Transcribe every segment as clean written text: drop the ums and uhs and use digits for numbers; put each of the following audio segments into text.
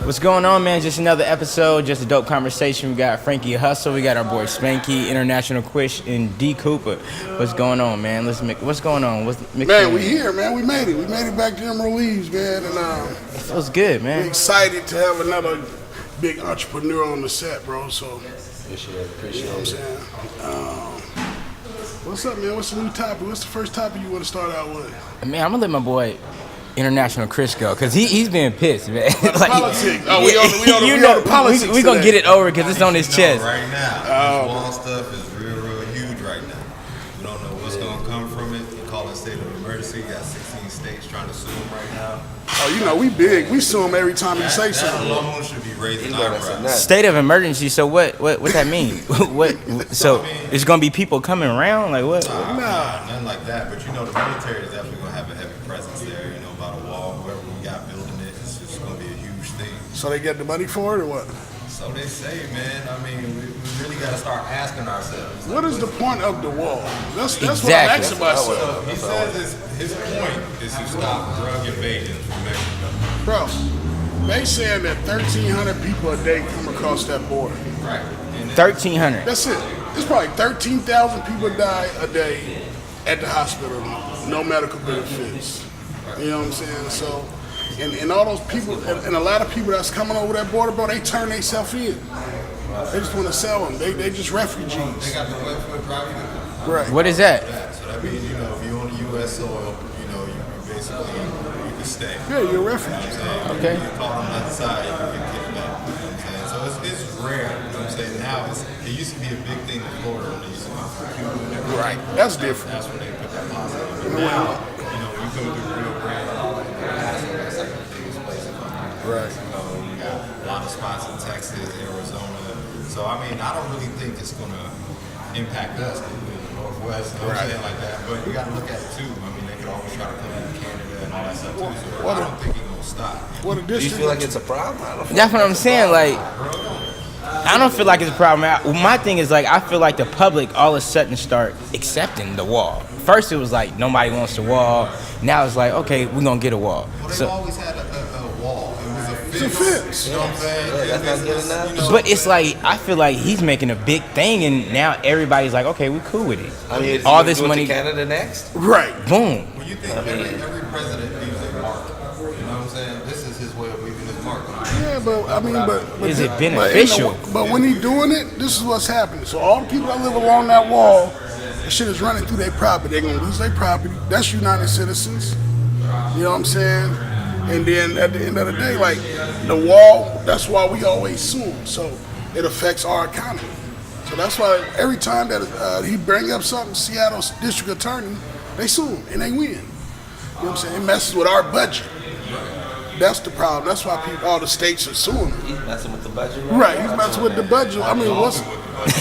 What's going on, man? Just another episode, just a dope conversation. We got Frankie Hustle, we got our boy Spanky, international quish, and D Coopa. What's going on, man? What's going on? Man, we here, man. We made it. We made it back to Emerald Leaves, man. And it feels good, man. we're excited to have another big entrepreneur on the set, bro. So, Appreciate you know what I'm saying? What's up, man? What's the new topic? What's the first topic you want to start out with? Man, I'm gonna let my boy International Chris go, cause he's been pissed, man. Like, politics. Oh, we on the politics. We gonna get it over, cause it's on his chest. Right now, this wall stuff is real huge right now. We don't know what's gonna come from it. They call it state of emergency. Got 16 states trying to sue him right now. Oh, you know, we big. We sue him every time he say something. That alone should be raising eyebrows. State of emergency. So what that mean? So it's gonna be people coming around? Like what? Nah, nothing like that. But you know, the military is definitely gonna have a heavy presence there. You know, by the wall, whoever we got building it, it's just gonna be a huge thing. So they get the money for it or what? So they say, man. I mean, we really got to start asking ourselves. What is the point of the wall? That's Exactly. what I'm asking myself. So he says his point is to stop drug invasions from Mexico. Bro, they saying that 1,300 people a day come across that border. Right. 1,300. That's it. It's probably 13,000 people die a day at the hospital, no medical benefits. You know what I'm saying? So, and all those people, and a lot of people that's coming over that border, bro, they turn themselves in. They just want to sell them. They just refugees. They got the wet foot driving. Right. What is that? So that means, you know, if you're on the U.S. soil, you know, you basically, you can stay. Yeah, you're a refugee. Okay. You call on the other side, you can get kidnapped. You know what I'm saying? So it's rare. You know what I'm saying? Now, it used to be a big thing in Florida when they used to come from Cuba and everything. Right. That's different. That's when they put that policy on. But now, you know, when you come through Rio Grande, that's like the biggest place in the country. Right. We got a lot of spots in Texas, Arizona. So, I mean, I don't really think it's going to impact us in the Northwest, you know what I'm saying, like that. But you got to look at it, too. I mean, they could always try to come into Canada and all that stuff, too. So I don't think it's going to stop. What a Do you distance. feel like it's a problem? I don't feel That's what I'm saying. Like, I don't feel like it's a problem. My thing is, like, I feel like the public all of a sudden start accepting the wall. First, it was like nobody wants the wall. Now it's like, okay, we're gonna get a wall. Well, they've always had a wall. It was a fence. It's a fence. You know what I'm saying? that's not good enough. You know, But it's like I feel like he's making a big thing, and now everybody's like, okay, we're cool with it. I mean, is all he this gonna do it money, to Canada next? Right. boom. when you think every president leaves a mark, you know what I'm saying? This is his way of leaving his mark. Yeah, but I mean, but Is it but beneficial? But when he doing it, this is what's happening. So all the people that live along that wall, the shit is running through their property. They're gonna lose their property. That's United Citizens. You know what I'm saying? And then at the end of the day, like the wall, that's why we always sue him. So it affects our economy. So that's why every time that he bring up something, Seattle's district attorney, they sue him and they win. You know what I'm saying? It messes with our budget. That's the problem. That's why all the states are suing him. He's messing with the budget. Right, he's messing with the budget. I mean, what's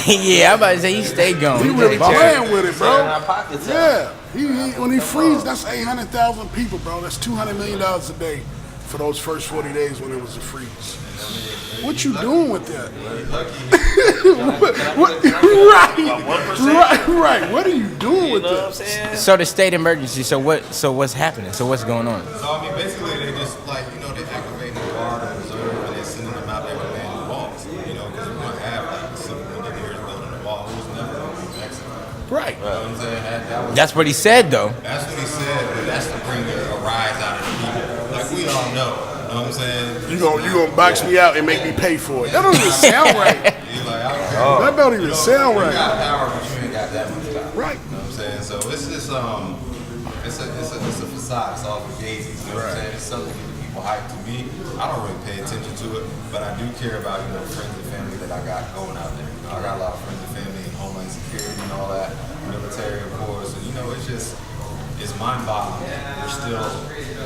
Yeah, I'm about to say he stayed gone. he really playing with it, In bro? our pockets. Yeah, when he frees, that's 800,000 people, bro. That's $200 million a day for those first 40 days when it was a freeze. What you doing with that? Right. What are you doing with You know what I'm that? saying? So the state emergency. So what's happening? So what's going on? So, I mean, basically, they just, like, you know, they activate the guard and reserve, and they're sending them out there to man the walls, you know, because we're going to have, like, civil engineers building the wall. It was never going to be Mexico. Right. You know what I'm saying? That was, That's what he said, though. that's what he said, but that's to bring a rise out of the people. Like, we all know. You know what I'm saying? You gonna box me out and make me pay for it? That don't even sound right. He's like, I don't care. That don't even sound You right. got power, but you ain't got that much power. Right. You know what I'm saying? So it's just it's a facade. It's all for daisies. You know what I'm saying? It's something to get people hyped. To me, I don't really pay attention to it, but I do care about, you know, friends and family that I got going out there. You know, I got a lot of friends and family in Homeland Security and all that, military, of course. And you know, it's mind-boggling. We're still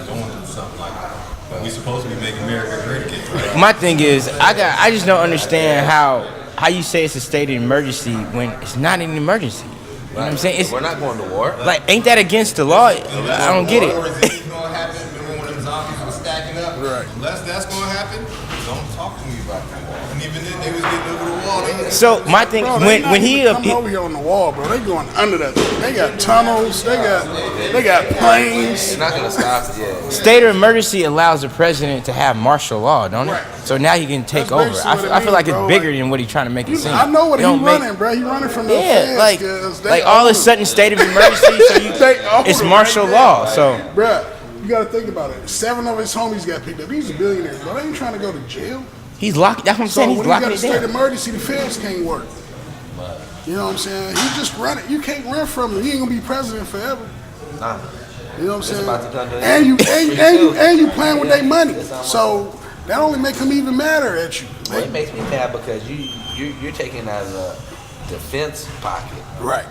going through something like that. But we're supposed to be making America great again, right? My thing is, I just don't understand how you say it's a state of emergency when it's not an emergency. You know what I'm saying? It's We're not going to war. like, ain't that against the law? I don't get Or it. is it going to happen? Remember when them zombies were stacking up? Right. Unless that's going to happen, don't talk to me about the wall. And even then, they was getting over the wall. They So my thing, Bro, they when he come over here on the wall, bro. They going under that. They got tunnels. They got planes. You're not gonna stop it. Yeah. state of emergency allows the president to have martial law, don't it? Right. So now he can take That's over. basically what it I feel like means, it's bro. bigger Like, than what he's trying to make it seem. I know what It he's don't make- running, bro. He running from the Yeah, feds, 'cause they like all of a own- sudden state of emergency, so you, They own it's it martial right law. there. So Bruh, you gotta think about it. 7 of his homies got picked up. He's a billionaire, bro. They ain't trying to go to jail. he's locking. That's what I'm So saying. He's when you got locking a it state down. emergency, the feds can't work. You know what I'm saying? He just running. You can't run from him. He ain't gonna be president forever. Nah. You know what I'm saying? about to come to And you too. playing with their money. So that only make him even madder at you. Well, it makes me mad because you're taking out of the defense pocket. Right.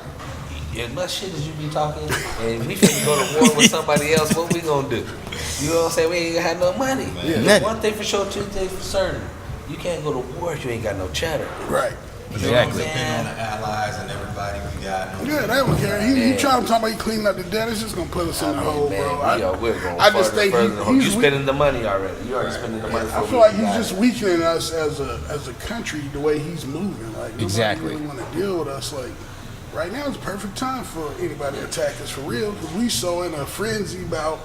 As much shit as you be talking, and we finna go to war with somebody else, what we gonna do? You know what I'm saying? We ain't gonna have no money. Nothing. One thing for sure, two things for certain. You can't go to war if you ain't got no cheddar. Right. Exactly. Depending on the allies and everybody we got. Yeah, they don't care. He trying to talk about he cleaning up the debt. It's just gonna put us in the hole, Man, bro. we're going I just think further. You he's spending the money already. You already spending the money. I feel like he's just weakening us as a country the way he's moving. Like nobody Exactly. really want to deal with us. Like right now is the perfect time for anybody to attack us for real because we so in a frenzy about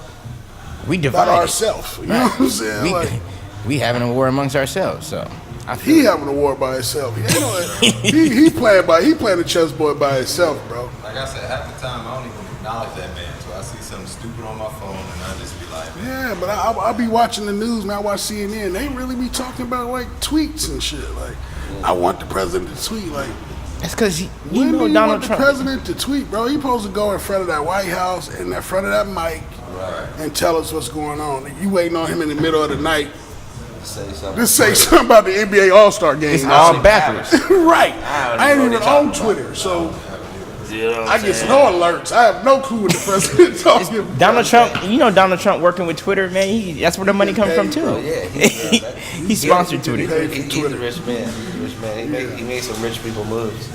We divided. ourselves. You know what I'm saying? We, Like we having a war amongst ourselves. So I feel he having a war by himself. He ain't no, he playing the chessboard by himself, bro. Like I said, half the time I don't even acknowledge that man. So I see something stupid on my phone and I just be like, man. Yeah, but I be watching the news, man. I watch CNN. They really be talking about like tweets and shit. Like, I want the president to tweet. Like, that's because you when know do you Donald want the Trump. president to tweet, bro? He supposed to go in front of that White House and in front of that mic and tell us what's going on. You waiting on him in the middle of the night say something. to say something about the NBA All-Star game. It's all backwards. Right. I ain't know even what they on talking Twitter, so You know what I I'm get saying? no alerts. I have no clue what the president talking about. Donald Trump, you know Donald Trump working with Twitter, man. That's where the money comes from too. Oh, yeah, He sponsored Twitter. He's a rich man. Rich man. He made some rich people moves.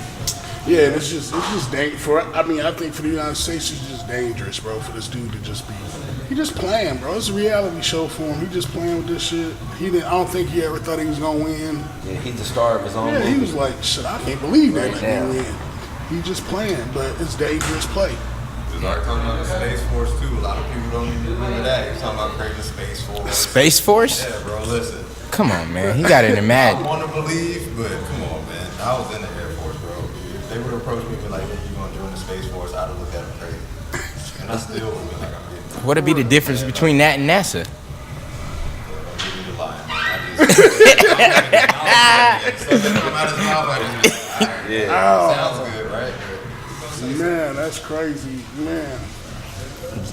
Yeah, and it's just dangerous. I think for the United States, it's just dangerous, bro. For this dude to just be, he just playing, bro. It's a reality show for him. He just playing with this shit. I don't think he ever thought he was gonna win. Yeah, he's the star of his own Yeah, movie. he was like, shit, I can't believe that Right let me now. win. He just playing, but it's dangerous play. There's already talking about the Space Force too. A lot of people don't even remember that. He's talking about creating a Space Force. Space Force? Yeah, bro, listen. Come on, man. He got it in I mad. want to believe, but come on, man. I was in the Air Force, bro. If they would have approached me and been like, hey, you going to join the Space Force, I'd have looked at them crazy. And I still would have been like, I'm getting What'd be the difference between that and NASA? the line. Sounds good, right? Man, that's crazy, man.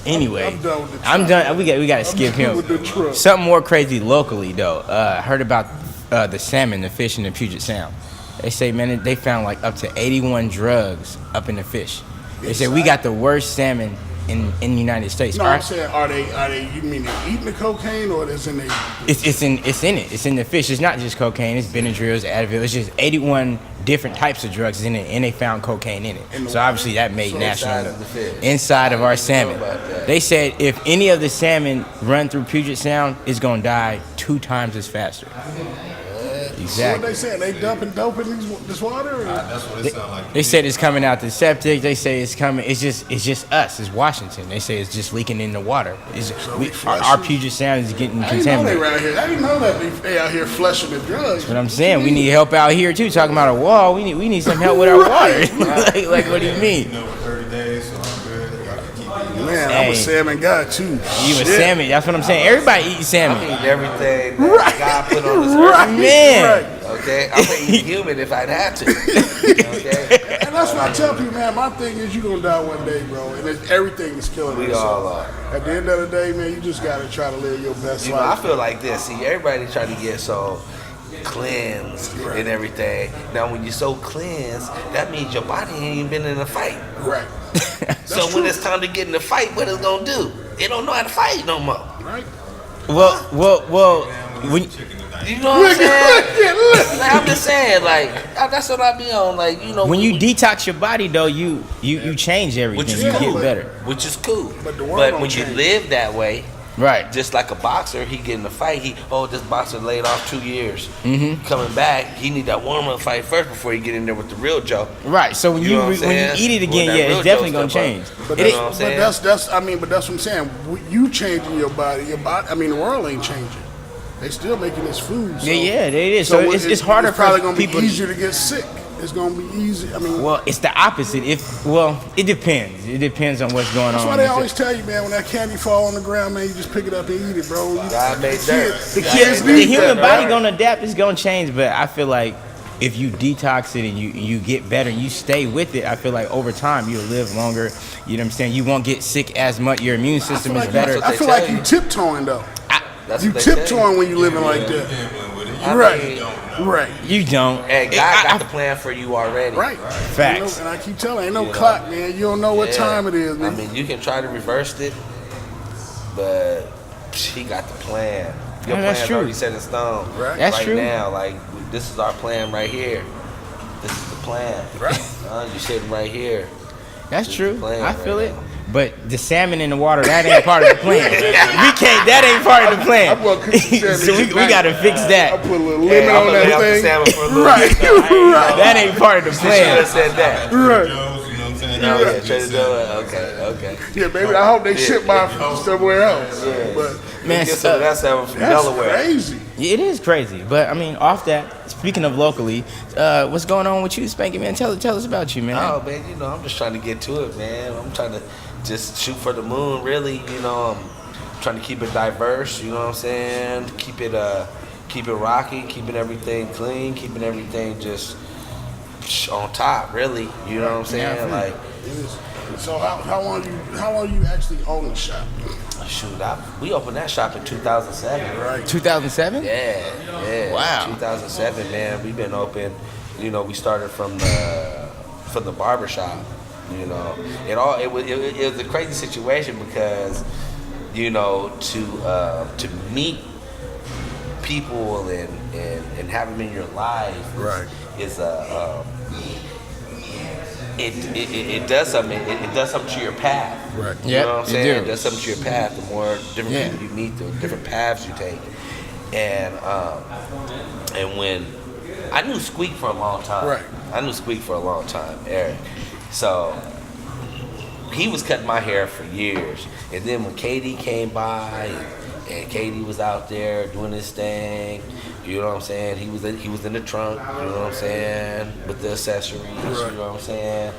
Anyway, I'm done with the I'm done. We got to skip done him. with the truck. Something more crazy locally though. I heard about the salmon, the fish in the Puget Sound. They say, man, they found like up to 81 drugs up in the fish. They said we got the worst salmon in the United States. No, I'm saying, are they? You mean they eating the cocaine or it's in they? It's in it. It's in the fish. It's not just cocaine. It's Benadryl, Advil. It's just 81 different types of drugs in it, and they found cocaine in it. So obviously that made national inside of the fish. inside of our salmon. about that. They said if any of the salmon run through Puget Sound, it's gonna die 2 times as faster. What Exactly. they saying? They dumping dope in this water? Or? That's what it sounds like. They said it's coming out the septic. They say it's coming. It's just us. It's Washington. They say it's just leaking in the water. Our Puget Sound is getting I didn't know they contaminated. were out here. I didn't know that they out here flushing the drugs. But I'm saying we need help out here too. Talking about a wall, we need some help with our water. like what do you mean? You know, for 30 days, so I'm good. I can keep eating. Man, I'm Hey. a salmon guy too. You Shit. a salmon? That's what I'm saying. Everybody eats I salmon. eat everything that God put on this earth. Right, Man. right. Okay, I'm gonna eat human if I'd have to. Okay, And that's what I tell people, man. My thing is, you gonna die one day, bro. And everything is killing we us. all are. At the end of the day, man, you just gotta try to live your best You know, I life. feel like this. See, everybody try to get so cleansed and everything. Now, when you're so cleansed, that means your body ain't even been in a fight. Right. So when it's time to get in the fight, what it's gonna do? It don't know how to fight no more. Right. Well. When, You know what I'm saying? Like, I'm just saying, like that's what I be on. Like, you know, when you detox your body though, you change everything. Which is You cool. get better. which is cool. But the world But don't when you change. live that way, Right. Just like a boxer, he get in a fight. This boxer laid off 2 years. Coming back, he need that warm-up fight first before he get in there with the real Joe. Right. So when you eat it again, it's definitely gonna change. But that's what I'm saying. You changing your body. I mean, the world ain't changing. They still making this food. So, yeah, it is. So it's harder for probably gonna people. be easier to get sick. It's gonna be easy. I mean, well, it's the opposite. It depends. It depends on what's going on. That's why they always tell you, man, when that candy fall on the ground, man, you just pick it up and eat it, bro. God made dirt. The human body gonna adapt. It's gonna change. But I feel like if you detox it and you get better and you stay with it, I feel like over time you'll live longer. You know what I'm saying? You won't get sick as much. Your immune system is better. I feel like you tiptoeing though. You tiptoeing when you living like that. Right. You don't. Hey, God got the plan for you already. Right. Facts. And I keep telling you, ain't no clock, man. You don't know what time it is, man. I mean, you can try to reverse it, but he got the plan. Your plan's already set in stone. Right. That's true. Now, like, this is our plan right here. This is the plan. Right. You're sitting right here. That's true. I feel it. But the salmon in the water, that ain't part of the plan. That ain't part of the plan. So we gotta fix that. I put a little limit on that thing. Salmon for a little Right. That ain't part of the You should have plan. said that. Right. Trader Joe's. Okay. Yeah, baby. I hope they ship by from somewhere else. Yeah. But Man, Get some of that salmon from that's Delaware. crazy. it is crazy. But I mean, off that, speaking of locally, what's going on with you, Spanky, man? Tell us about you, man. Oh man, I'm just trying to get to it, man. I'm trying to just shoot for the moon, really. I'm trying to keep it diverse. You know what I'm saying? Keep it rocking, keeping everything clean, keeping everything just on top, really. You know what I'm saying? Yeah, like, So how long you actually own the shop? shoot, we opened that shop in 2007. Right. 2007? Yeah. Wow. 2007, man. We've been open. We started from the barber shop. It was a crazy situation because, to meet people and have them in your life is it does something. It does something to your path. Right. You know what I'm saying? do. It does something to your path. The more different people you meet, the different paths you take. And when I knew Squeak for a long time. Right. I knew Squeak for a long time, Eric. So he was cutting my hair for years. And then when KD came by and KD was out there doing his thing, you know what I'm saying? He was in the trunk, you know what I'm saying, with the accessories, you know what I'm saying?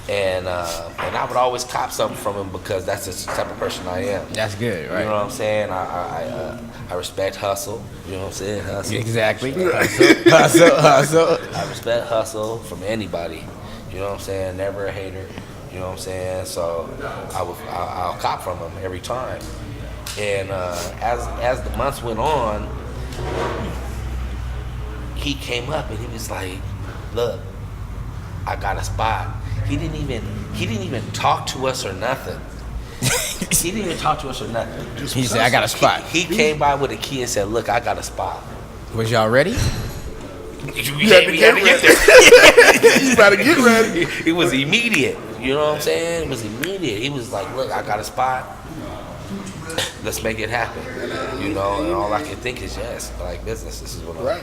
And I would always cop something from him because that's the type of person I am. That's good, right? You know what I'm saying? I respect hustle. You know what I'm saying? Hustle. Exactly. Hustle. I respect hustle from anybody. You know what I'm saying? Never a hater. You know what I'm saying? So I'll cop from him every time. And as the months went on, he came up and he was like, "Look, I got a spot." He didn't even talk to us or nothing. He didn't even talk to us or nothing. He said, "I got a spot." He came by with a key and said, "Look, I got a spot." Was y'all ready? We had to get there. You better get ready. It was immediate. You know what I'm saying? It was immediate. He was like, "Look, I got a spot. Let's make it happen." And all I can think is yes. Like business. This is what I'm. Right.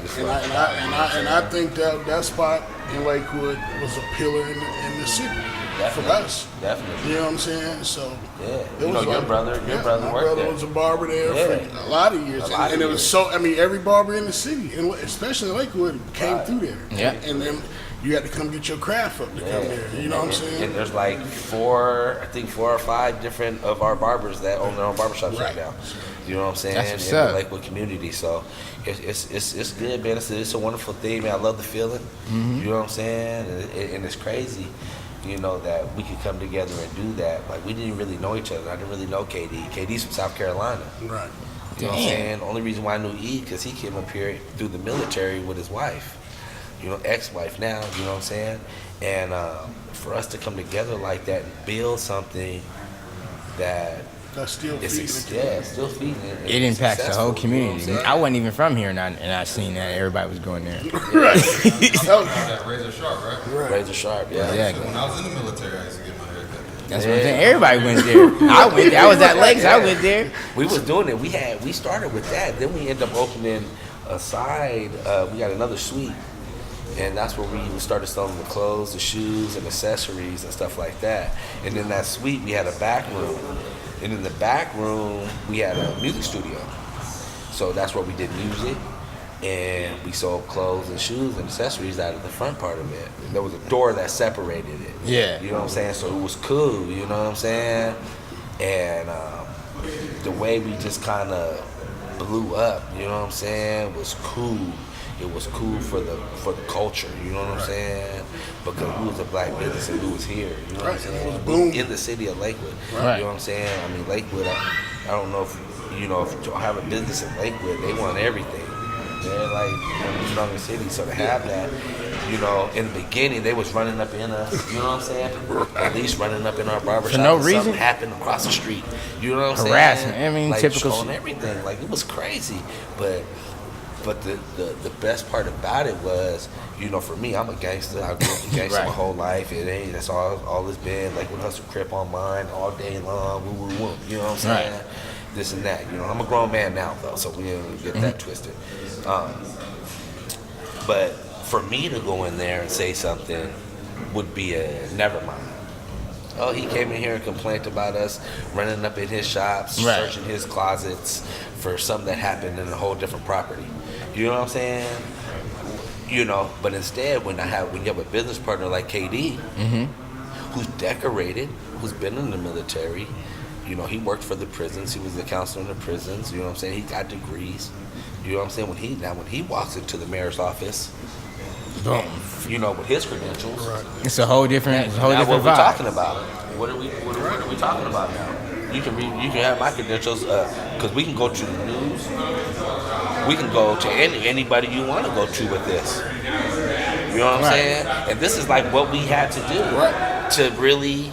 And I think that spot in Lakewood was a pillar in the city. Definitely. For us. Definitely. You know what I'm saying? So Yeah. it was your brother my worked brother there. was a barber there for a lot of years. And it was so, every barber in the city, and especially in Lakewood, came through there. Yeah. And then you had to come get your craft up to come there. You know what I'm saying? And there's like four or five different of our barbers that own their own barbershops right now. You know what I'm saying? That's what's in up. the Lakewood community. So it's good, man. It's a wonderful thing, man. I love the feeling. You know what I'm saying? And it's crazy, that we could come together and do that. Like we didn't really know each other. I didn't really know KD. KD's from South Carolina. Right. You know what I'm saying? Only reason why I knew E because he came up here through the military with his wife. Ex-wife now, you know what I'm saying? And for us to come together like that and build something that's still feeding still feeding it. It impacts the whole community. You know I wasn't even from here, and I seen that everybody was going there. Right. That razor sharp, right? Razor sharp, yeah. Exactly. When I was in the military, I used to get my hair cut. That's what I'm saying. Everybody went there. I went there. I was at Lakes. I went there. We was doing it. We started with that. Then we ended up opening a side. We got another suite, and that's where we started selling the clothes, the shoes, and accessories and stuff like that. And in that suite, we had a back room, and in the back room, we had a music studio. So that's where we did music. And we sold clothes and shoes and accessories out of the front part of it. And there was a door that separated it. Yeah. You know what I'm saying? So it was cool, you know what I'm saying? And the way we just kind of blew up, you know what I'm saying, was cool. It was cool for the culture, you know what I'm saying? Because we was a black business and we was here, you know what I'm saying? Boom. In the city of Lakewood, Right. you know what I'm saying? I mean, Lakewood, I don't know if you have a business in Lakewood, they want everything. They're like one of the strongest cities, so to have that, you know, in the beginning they was running up in us, you know what I'm saying? At least running up in our barbershop. For no and reason? Something happened across the street, you know what I'm Harassment. saying? I mean, like, typical on everything, like it was crazy. But the best part about it was, you know, for me, I'm a gangster. I grew up a gangster Right. my whole life. That's all it's been. Like when Hustle Crip on mine all day long, woo woo woo. You know what I'm saying? Right. This and that. You know, I'm a grown man now though, so we didn't get that twisted. But for me to go in there and say something would be a never mind. Oh, he came in here and complained about us running up in his shops, Right. searching his closets for something that happened in a whole different property. You know what I'm saying? You know, but instead, when you have a business partner like KD, who's decorated, who's been in the military, you know, he worked for the prisons. He was the counselor in the prisons. You know what I'm saying? He got degrees. You know what I'm saying? When he walks into the mayor's office, Boom. you know, with his credentials. Right. It's a whole different Now what vibe. we talking about? What are we talking about now? You can have my credentials because we can go to the news. We can go to anybody you want to go to with this. You know what I'm Right. saying? And this is like what we had to do Right. to really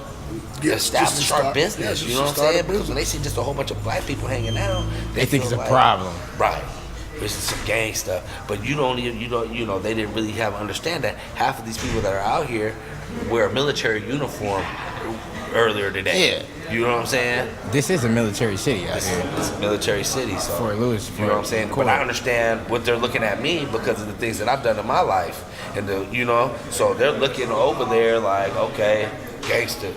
Just to establish our start- business. yeah, You know what just to I'm start a saying? Because business. when they see just a whole bunch of black people hanging out, They think feel it's a like, problem. Right. This is some gang stuff. But you know, they didn't really have understand that half of these people that are out here wear a military uniform earlier today. Yeah. You know what I'm saying? This is a military city out here. It's a military city, so Fort Lewis, you know what I'm saying? Fort- But I understand what they're looking at me because of the things that I've done in my life, and so they're looking over there like, okay, gangster.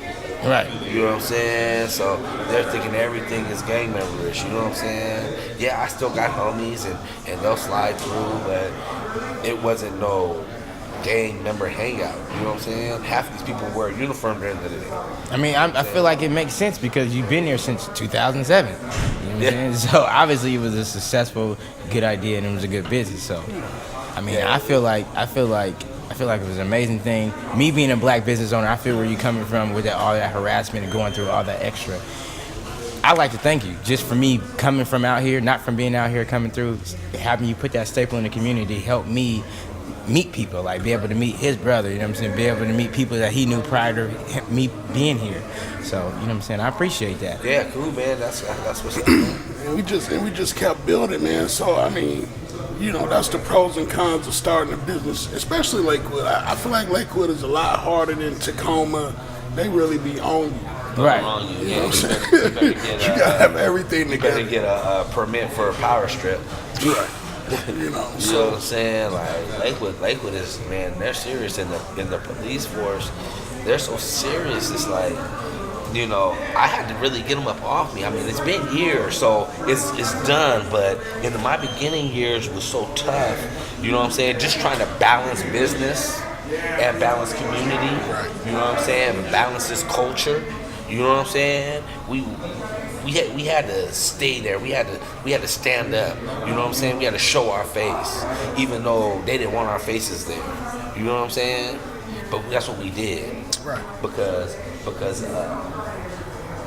Right. You know what I'm saying? So they're thinking everything is gang members. You know what I'm saying? Yeah, I still got homies and they'll slide through, but it wasn't no gang member hangout. You know what I'm saying? Half of these people wear a uniform during the day. I mean, I feel like it makes sense because you've been here since 2007. You know what I'm Yeah. saying? So obviously it was a successful, good idea, and it was a good business. So, I mean, Yeah. I feel like it was an amazing thing. Me being a black business owner, I feel where you're coming from with all that harassment and going through all that extra. I'd like to thank you just for me coming from out here, not from being out here, coming through, having you put that staple in the community, help me meet people, like be able to meet his brother, you know what I'm saying, be able to meet people that he knew prior to me being here. So, you know what I'm saying, I appreciate that. Yeah, cool, man. That's what's up. And we just kept building, man. So I mean, you know, that's the pros and cons of starting a business, especially Lakewood. I feel like Lakewood is a lot harder than Tacoma. They really be on you. Right. Wrong, you. You know Yeah, what I'm you saying? better get, You gotta have everything you better together. get a permit for a power strip. Right. You know, You know what so I'm saying? Like Lakewood is, man, they're serious in the police force. They're so serious. It's like, you know, I had to really get them up off me. I mean, it's been years, so it's done. But in my beginning years was so tough. You know what I'm saying? Just trying to balance business and balance community. You know what I'm saying? And balance this culture. You know what I'm saying? We had to stay there. We had to stand up. You know what I'm saying? We had to show our face, even though they didn't want our faces there. You know what I'm saying? But that's what we did. right. Because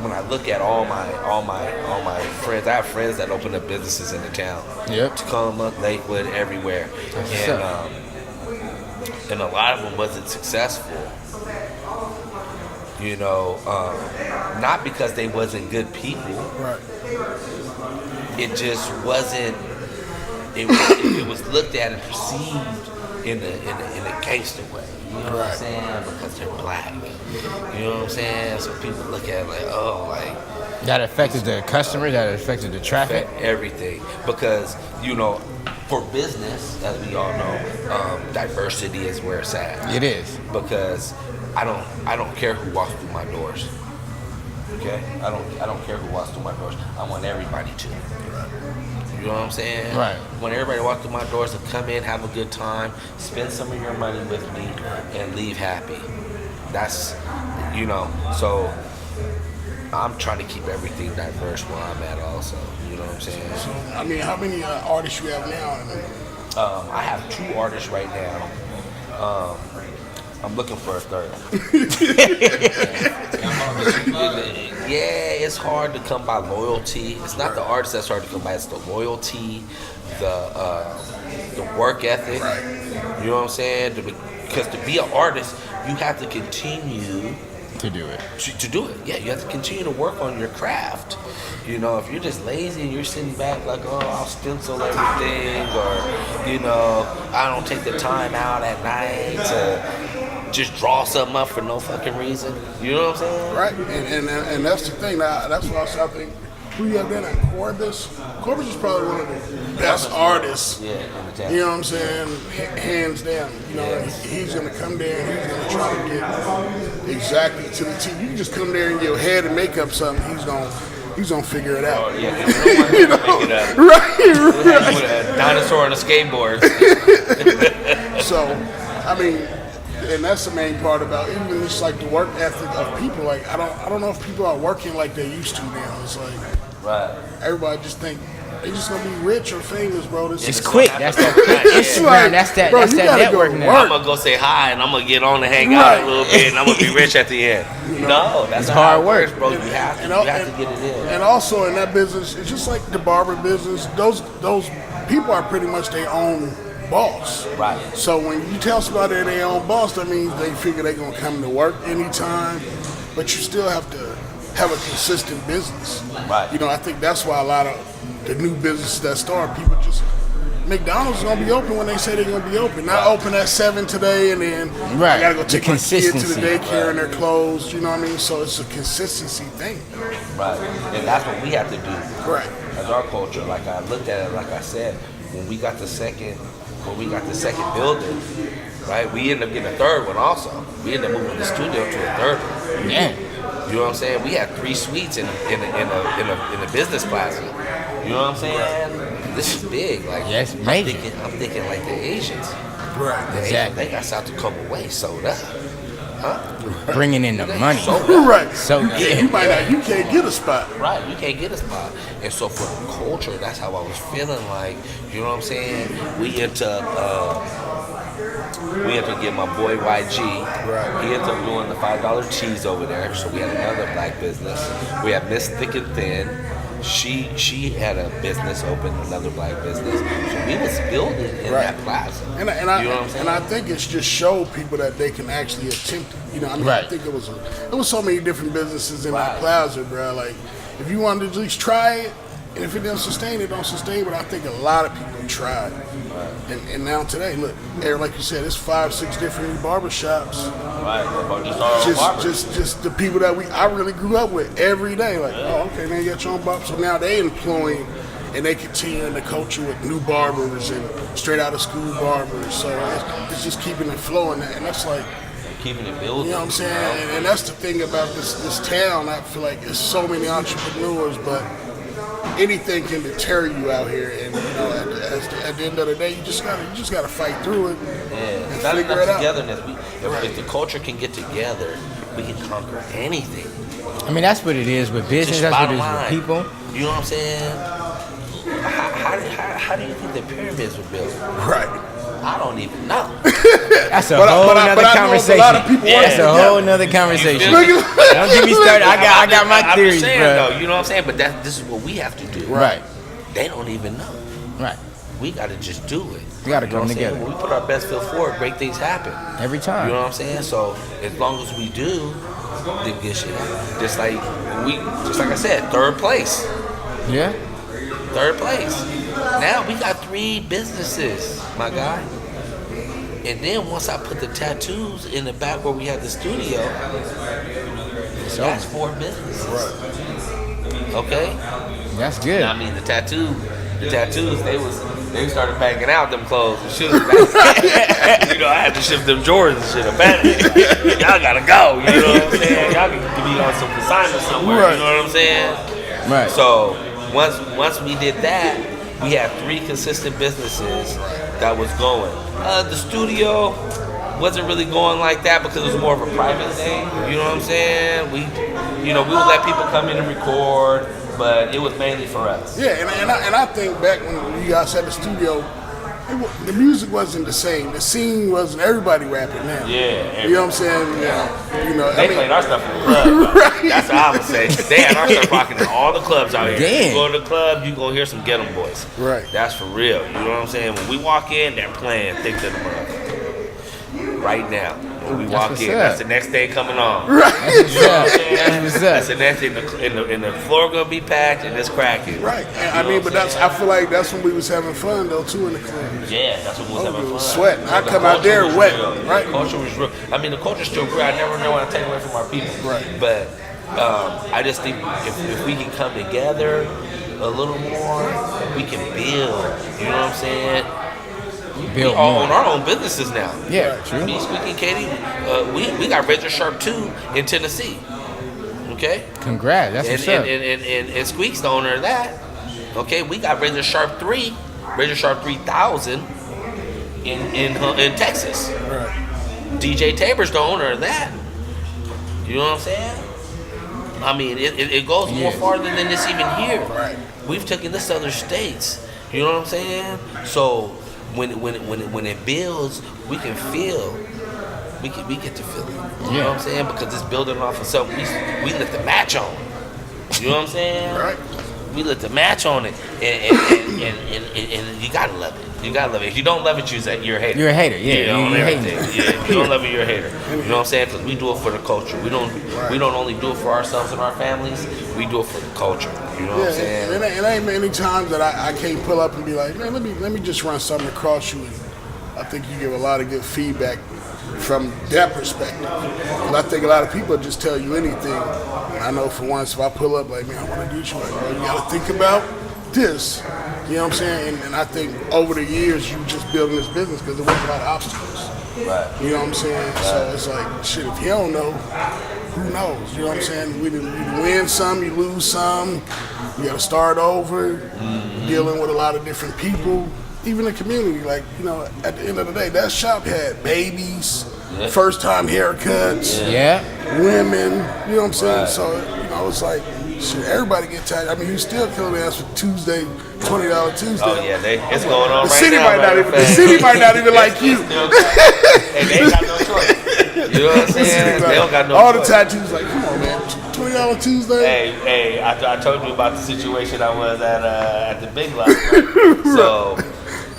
when I look at all my friends, I have friends that open up businesses in the town. Yep. Tacoma, Lakewood, everywhere, and a lot of them wasn't successful. You know, not because they wasn't good people. Right. It just wasn't. It was looked at and perceived in a gangster way. You know what I'm Right. saying? Because they're black. You know what I'm saying? So people look at it like, oh, like That affected the customer. That affected the traffic. everything. Because, you know, for business, as we all know, diversity is where it's at. It is. Because I don't care who walks through my doors. Okay? I don't care who walks through my doors. I want everybody to. You know what I'm saying? Right. When everybody walks through my doors to come in, have a good time, spend some of your money with me, and leave happy. That's, you know, so I'm trying to keep everything diverse where I'm at also. You know what I'm saying? So, I mean, how many artists you have now? I have 2 artists right now. I'm looking for a third. Yeah, it's hard to come by loyalty. It's not the artist that's hard to come by. It's the loyalty, the work ethic. You know what I'm saying? Because to be an artist, you have to continue To do it. to do it. Yeah, you have to continue to work on your craft. You know, if you're just lazy and you're sitting back like, oh, I'll stencil everything, or, you know, I don't take the time out at night to just draw something up for no fucking reason. You know what I'm saying? Right, and that's the thing. That's why I think who you have there at Corbus. Corbus is probably one of the best artists. Yeah, You know what I'm saying? Hands down. You know, he's gonna come there and he's gonna try to get exactly to the T. You can just come there in your head and make up something. He's gonna figure it out. Oh, yeah, you know, make it up. Right. With a dinosaur on a skateboard. So, I mean, and that's the main part about even just like the work ethic of people. Like I don't know if people are working like they used to now. It's like Right. everybody just think they just gonna be rich or famous, bro. It's quick. That's that quick Instagram. like, That's that. bro, That's you that gotta go network to now. work. I'm gonna go say hi and I'm gonna get on and hang out a little bit and I'm gonna be rich at the end. No, that's not hard how it works, work. bro. You have to get it in. And also in that business, it's just like the barber business. Those people are pretty much their own boss. Right. So when you tell somebody they're their own boss, that means they figure they're gonna come to work anytime, but you still have to have a consistent business. Right. You know, I think that's why a lot of the new businesses that start, people just McDonald's is gonna be open when they say they're gonna be open. Not open at 7 today and then Right. I gotta go The take my kid to consistency. the daycare and they're closed. You know what I mean? So it's a consistency thing. Right. And that's what we have to do. Right. As our culture, like I looked at it, like I said, when we got the second building, right? We ended up getting a third one also. We ended up moving the studio to a third one. Yeah. You know what I'm saying? We had 3 suites in a business plaza. You know what I'm saying? This is big. Like Yes, major. I'm thinking like the Asians. Right. The Exactly. Asians, they got South Tacoma way sold up. Huh? Bringing in the money. Sold up. Right. So You yeah. you can't get a spot. Right, you can't get a spot. And so for the culture, that's how I was feeling like, you know what I'm saying? We ended up getting my boy YG. Right. He ended up doing the $5 cheese over there. So we had another black business. We had Miss Thick and Thin. She had a business open, another black business. So we was building in Right. that plaza. And you know what I'm saying? I think it's just show people that they can actually attempt it. You know, I mean, Right. I think it was so many different businesses in Right. that plaza, bro. Like, if you wanted to at least try it, and if it doesn't sustain, it don't sustain. But I think a lot of people tried. And now today, look, like you said, it's 5-6 different barbershops. Right, just our barbers. Just the people that I really grew up with every day. Like, oh, okay, now you got your own barber. So now they employing and they continue in the culture with new barbers and straight out of school barbers. So it's just keeping it flowing, and that's like, Keeping it building. you know what I'm saying. And that's the thing about this town. I feel like there's so many entrepreneurs, but anything can deter you out here. And you know, at the end of the day, you just gotta fight through it. Yeah, and it's not figure enough it out. togetherness. If the culture can get together, we can conquer anything. I mean, that's what it is with business. Just That's what it bottom is line. with people. You know what I'm saying? How do you think the pyramids were built? Right. I don't even know. That's a But I- whole but I- nother but I know a conversation. lot of people That's work a together. whole nother conversation. feel me? Don't get me started. I got my I'm theories, just saying, bro. though, you know what I'm saying? But this is what we have to do. Right. They don't even know. Right. We got to just do it. We gotta You know come what I'm saying? together. When we put our best foot forward, great things happen. Every time. You know what I'm saying? So as long as we do, then good shit happen. Just like I said, third place. Yeah. Third place. Now we got 3 businesses, my guy. And then once I put the tattoos in the back where we had the studio, that's 4 businesses. Right. Okay? That's good. I mean, the tattoos, they started banging out them clothes and shoes. I had to ship them Jordans and shit. Abandoned. Y'all gotta go. You know what I'm saying? Y'all can be on some consignment somewhere. Right. You know what I'm saying? Right. So once we did that, we had 3 consistent businesses that was going. The studio wasn't really going like that because it was more of a private thing. You know what I'm saying? We would let people come in and record, but it was mainly for us. Yeah, and I think back when you guys had the studio, the music wasn't the same. The scene wasn't everybody rapping now. Yeah. You know what I'm saying? They played our stuff in the club. Right. That's what I would say. They had our stuff rocking in all the clubs out here. Damn. You go to the club, you gonna hear some Get 'em Boys. Right. That's for real. You know what I'm saying? When we walk in, they're playing Thick to the Motherfucker. Right now. When we walk what's in, up. that's the next day coming on. Right. That's what's up. That's what's That's up. the next thing. And the floor gonna be packed and it's cracking. Right. And but I feel like that's when we was having fun though too in the club. Yeah, that's what we was having fun. Sweating. I The come out culture there was wet, real. right? The culture was real. I mean, the culture's still real. I never know what to take away from our people. Right. But I just think if we can come together a little more, we can build. You know what I'm saying? We all own our own businesses now. Yeah, true. Me, Squeaky, and Katie, we got Razor Sharp 2 in Tennessee. Okay? Congrats. That's what's up. And Squeak's the owner of that. Okay, we got Razor Sharp 3, Razor Sharp 3000 in Texas. Right. DJ Tabor's the owner of that. You know what I'm saying? I mean, it goes more farther than this even here. Right. We've taken this to other states. You know what I'm saying? So when it builds, we can feel. We get to feel it. You know what I'm saying? Because it's building off of something we lit the match on. You know what I'm saying? Right. We lit the match on it, and you gotta love it. You gotta love it. If you don't love it, you're a hater. You're a hater, yeah. You know, You're everything. hating. Yeah, if you don't love it, you're a hater. You know what I'm saying? Because we do it for the culture. We don't only do it for ourselves and our families. We do it for the culture. You know what I'm saying? It ain't many times that I can't pull up and be like, man, let me just run something across you. And I think you give a lot of good feedback from that perspective. And I think a lot of people just tell you anything. And I know for once, if I pull up like, man, I want to get you, like, bro, you got to think about this. You know what I'm saying? And I think over the years, you just building this business because there was a lot of obstacles. Right. You know what I'm saying? Right. So it's like, shit, if you don't know, who knows? You know what I'm saying? You win some, you lose some. You got to start over, dealing with a lot of different people. Even the community, like, you know, at the end of the day, that shop had babies, first-time haircuts, women, you know what I'm saying? Right. So, you know, it's like, shit, everybody get tired. I mean, you still killing ass for Tuesday, $20 Tuesday. Oh, yeah, it's going on the right city now. The city might not even like you. And they ain't got no choice. You know what I'm saying? They don't got no all choice. The tattoos, like, come on, man, $20 Tuesday? Hey, I told you about the situation I was at the Big Lock.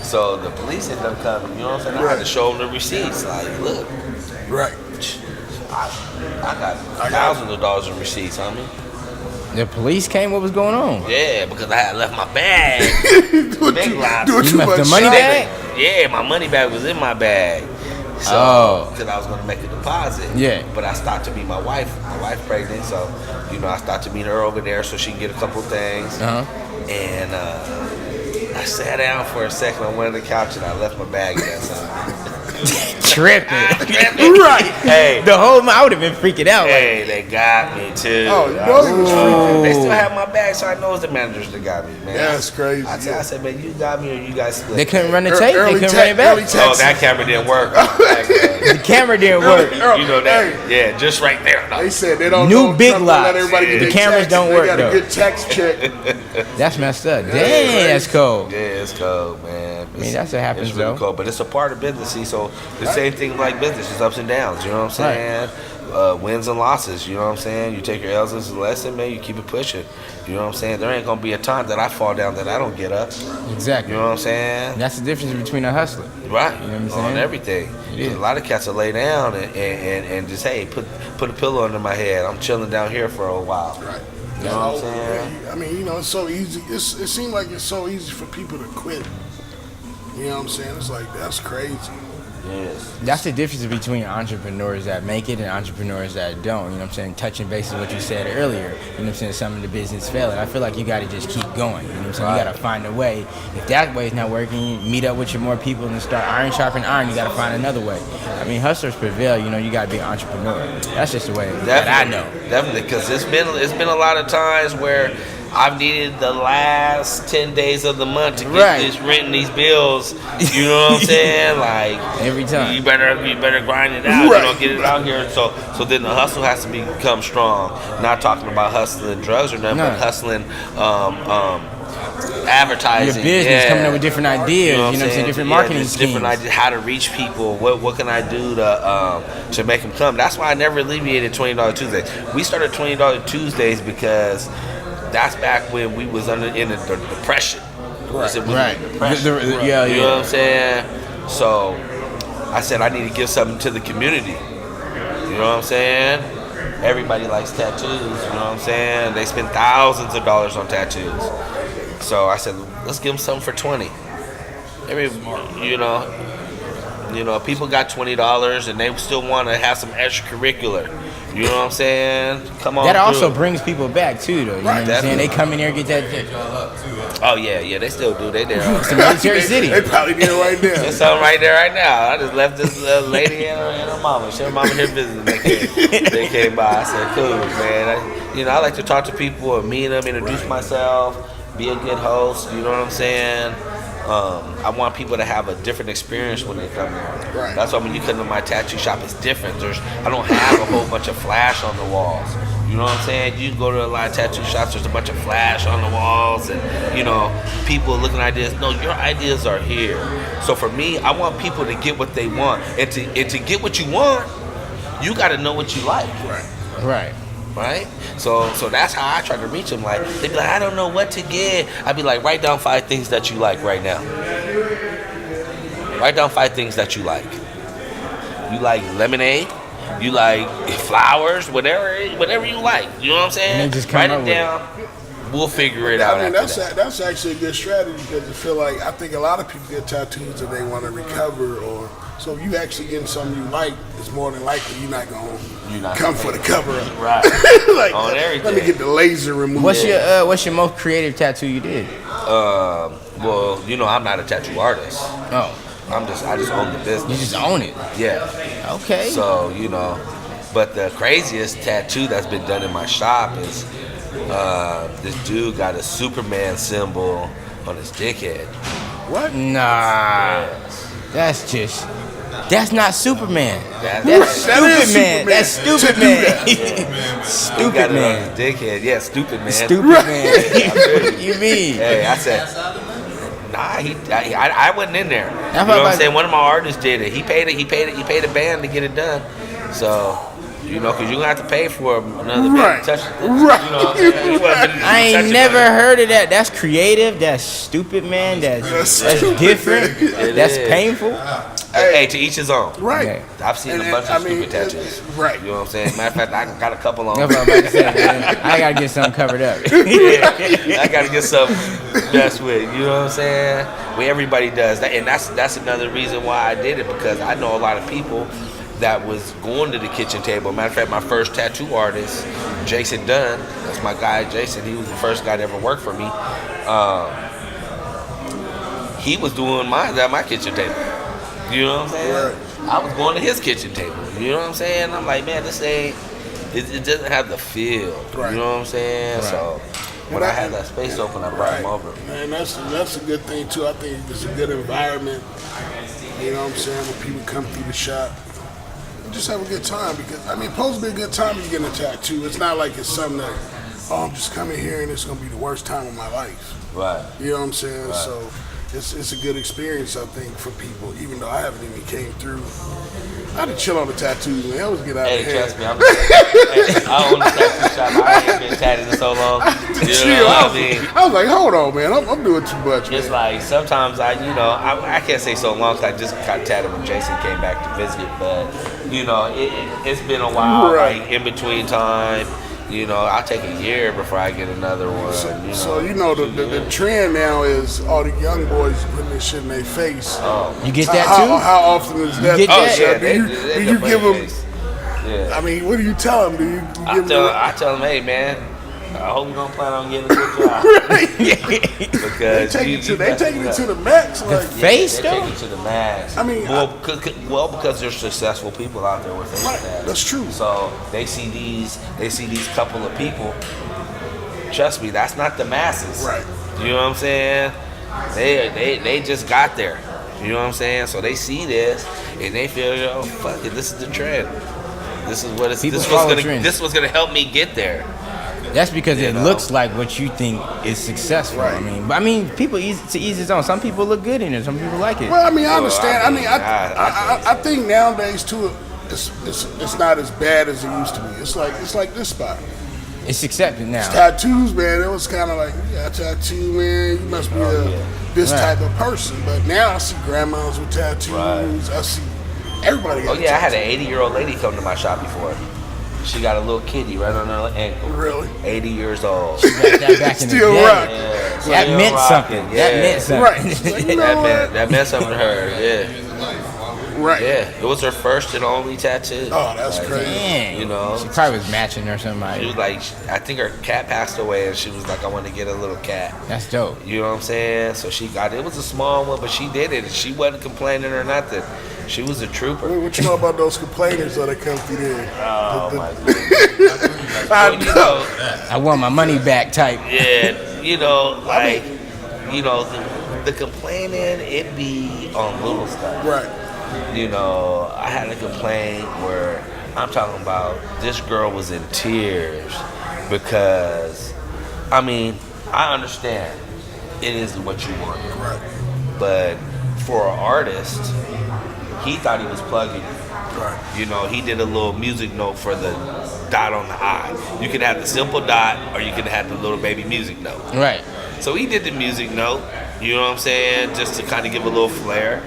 So the police ended up coming, you know what I'm saying? I had to show them the receipts. Like, look. Right. I got thousands of dollars in receipts, homie. The police came? What was going on? Yeah, because I had left my bag. Big Lock. You left the money bag? Yeah, my money bag was in my bag. So, because I was going to make a deposit. Yeah. But I stopped to meet my wife. My wife's pregnant, so, you know, I stopped to meet her over there so she can get a couple things. And I sat down for a second on one of the couch and I left my bag there. Tripping. Right. Hey. I would have been freaking out. Hey, they got me too. Oh, you know he was freaking. They still have my bag, so I know it's the managers that got me, man. That's crazy. I said, man, you got me or you guys split. They couldn't run the tape? They couldn't run it back? Oh, that camera didn't work. The camera didn't work. You know that? Yeah, just right there. They said they don't New Big Lock. The cameras don't work, though. They got a good tax check. That's messed up. Dang, that's cold. Yeah, it's cold, man. I mean, that's what happens, it's really though. cold, but it's a part of business. See, so the same thing like business, it's ups and downs. You know what I'm saying? Wins and losses. You know what I'm saying? You take your L's as a lesson, man. You keep it pushing. You know what I'm saying? There ain't gonna be a time that I fall down that I don't get up. Exactly. You know what I'm saying? That's the difference between a hustler. Right. You know what I'm saying? On everything. A lot of cats will lay down and just, hey, put a pillow under my head. I'm chilling down here for a while. Right. You know what I'm saying? I mean, you know, it's so easy. It seems like it's so easy for people to quit. You know what I'm saying? It's like, that's crazy. Yes. That's the difference between entrepreneurs that make it and entrepreneurs that don't. You know what I'm saying? Touching base on what you said earlier. You know what I'm saying? Some of the business failing. I feel like you got to just keep going. You know what I'm saying? Right. You got to find a way. If that way is not working, you meet up with your more people and start iron sharpen iron. You got to find another way. I mean, hustlers prevail. You know, you got to be an entrepreneur. That's just the way that I know. Definitely, because it's been a lot of times where I've needed the last 10 days of the month to get this rent and these bills. You know what I'm saying? Like every time. You better grind it out. You know, get it out here. So then the hustle has to become strong. Not talking about hustling drugs or nothing, but hustling advertising. Your business, coming up with different ideas. You know what I'm saying? Different marketing schemes. Different ideas, how to reach people. What can I do to make them come? That's why I never alleviated $20 Tuesdays. We started $20 Tuesdays because that's back when we was in the depression. Right. You know what I'm saying? So I said I need to give something to the community. You know what I'm saying? Everybody likes tattoos. You know what I'm saying? They spend thousands of dollars on tattoos. So I said, let's give them something for $20. You know, people got $20 and they still want to have some extracurricular. You know what I'm saying? Come on. That also brings people back too, though. You know what I'm saying? They come in here and get that. Oh yeah, they still do. They there. It's a military city. They probably there right now. There's something right there right now. I just left this lady and her mama. Her mama here visiting. They came by. I said, cool, man. I like to talk to people and meet them, introduce myself, be a good host. You know what I'm saying? I want people to have a different experience when they come here. Right. That's why when you come to my tattoo shop, it's different. I don't have a whole bunch of flash on the walls. You know what I'm saying? You go to a lot of tattoo shops, there's a bunch of flash on the walls and, people looking at ideas. No, your ideas are here. So for me, I want people to get what they want. And to get what you want, you got to know what you like. Right? So that's how I try to reach them. Like, they be like, I don't know what to get. I'd be like, write down 5 things that you like right now. Write down 5 things that you like. You like lemonade? You like flowers? Whatever you like. You know what I'm saying? Write it down. We'll figure it out. That's actually a good strategy because I think a lot of people get tattoos that they want to recover so if you actually getting something you like, it's more than likely you're not going to come for the cover up. Right. On everything. Let me get the laser removed. What's your most creative tattoo you did? Well, I'm not a tattoo artist. Oh. I just own the business. You just own it? Yeah. Okay. So, but the craziest tattoo that's been done in my shop is this dude got a Superman symbol on his dickhead. What? Nah. Yes. That's not Superman. That's stupid man. That's stupid man. Stupid man. Dickhead. Yeah, stupid man. Stupid man. What you mean? Hey, I said, nah. I wasn't in there. You know what I'm saying? One of my artists did it. He paid a band to get it done. So. Because you're going to have to pay for another band to touch it. I ain't never heard of that. That's creative. That's stupid, man. That's different. That's painful. Hey, to each his own. Right. I've seen a bunch of stupid tattoos. Right. You know what I'm saying? Matter of fact, I got a couple on. That's what I'm about to say, man. I got to get something covered up. I got to get something messed with. You know what I'm saying? Well, everybody does that. And that's another reason why I did it, because I know a lot of people that was going to the kitchen table. Matter of fact, my first tattoo artist, Jason Dunn, that's my guy, Jason. He was the first guy to ever work for me. He was doing mine at my kitchen table. You know what I'm saying? Right. I was going to his kitchen table. You know what I'm saying? I'm like, man, this ain't. It doesn't have the feel. Right. You know what I'm saying? Right. So when I had that space open, I brought him over. And that's a good thing too. I think it's a good environment. You know what I'm saying? When people come through the shop. Just have a good time, because it's supposed to be a good time when you're getting a tattoo. It's not like it's something that, I'm just coming here and it's gonna be the worst time of my life. Right. You know what I'm saying? Right. So it's a good experience, I think, for people, even though I haven't even came through. I had to chill on the tattoos, man. I always get out of here. Trust me, I own a tattoo shop. I ain't been tatted in so long. I was like, hold on, man. I'm doing too much, man. It's like sometimes I can't say so long because I just got tatted when Jason came back to visit, but it's been a while, right. like in between time. You know, I'll take a year before I get another one. So the trend now is all the young boys putting this shit in their face. You get that too? How often is that? get that? Yeah, do you give them? Yeah. I mean, what do you tell them? Do you give them? I tell them, hey man, I hope you don't plan on getting a good job. Because they taking it to the max. Like, Face they though? take it to the max. I mean, because there's successful people out there with face tats. that's true. So they see these couple of people. Trust me, that's not the masses. Right. You know what I'm saying? They just got there. You know what I'm saying? So they see this and they feel, yo, fuck it, this is the trend. This is what it's. This was gonna help me get there. That's because it looks like what you think is successful. Right. I mean, people ease his own. Some people look good in it. Some people like it. Well, I mean, I understand. I think nowadays too, it's not as bad as it used to be. It's like this spot. It's accepted now. Tattoos, man. It was kind of like, you got a tattoo, man. You must be this type of person. But now I see grandmas with tattoos. Right. I see everybody. Got I had an 80-year-old lady come to my shop before. She got a little kitty right on her ankle. Really? 80 years old. She got that back in Still the day. rocking. Yeah, That still meant rocking. something. Yeah. That meant something. Right. She's like, you know what? That meant something to her. Yeah. Right. Yeah. It was her first and only tattoo. Oh, that's crazy. Dang. You know? She probably was matching or something. She was like, I think her cat passed away, and she was like, I want to get a little cat. That's dope. You know what I'm saying? So she got it. It was a small one, but she did it. She wasn't complaining or nothing. She was a trooper. What you know about those complainers that come through there? Oh my goodness. Well, you know, I want my money back type. yeah, you know, like, you know, the complaining, it be on little stuff. Right. You know, I had a complaint where I'm talking about this girl was in tears because, I mean, I understand it is what you want. Right. But for an artist, he thought he was plugging you. Right. You know, he did a little music note for the dot on the I. You can have the simple dot or you can have the little baby music note. Right. So he did the music note, you know what I'm saying, just to kind of give a little flair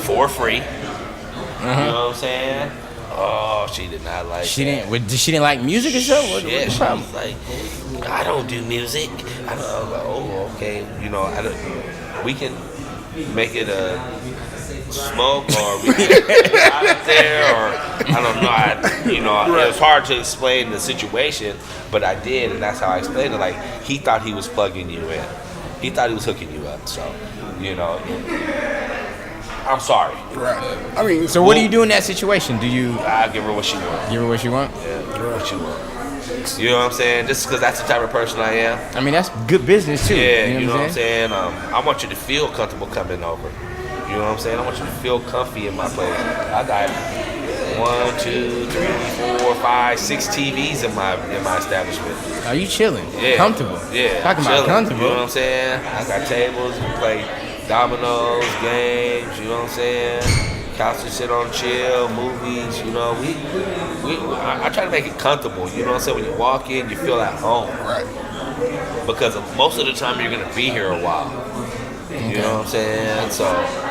for free. You know what I'm saying? Oh, she did not like She that. didn't like music or something? What Yeah, the she problem? was like, I don't do music. I was like, oh, okay. You know, we can make it a smoke or we can out up there or I don't know. It was hard to explain the situation, but I did, and that's how I explained it. Like, he thought he was plugging you in. He thought he was hooking you up. So, you know, I'm sorry. Right. I mean, So what do you do in that situation? Do you I'll give her what she wants. give her what she want? Yeah, give her what she wants. You know what I'm saying? Just because that's the type of person I am. I mean, that's good business too. Yeah, you know what I'm saying? I want you to feel comfortable coming over. You know what I'm saying? I want you to feel comfy in my place. I got 1, 2, 3, 4, 5, 6 TVs in my establishment. Are you chilling? Yeah. Comfortable. Yeah. Talking chilling. about comfortable. You know what I'm saying? I got tables, we play dominoes, games, you know what I'm saying? Couch to sit on, chill, movies, you know. I try to make it comfortable, you know what I'm saying? When you walk in, you feel at home. right. Because most of the time you're gonna be here a while. You know what I'm saying? So,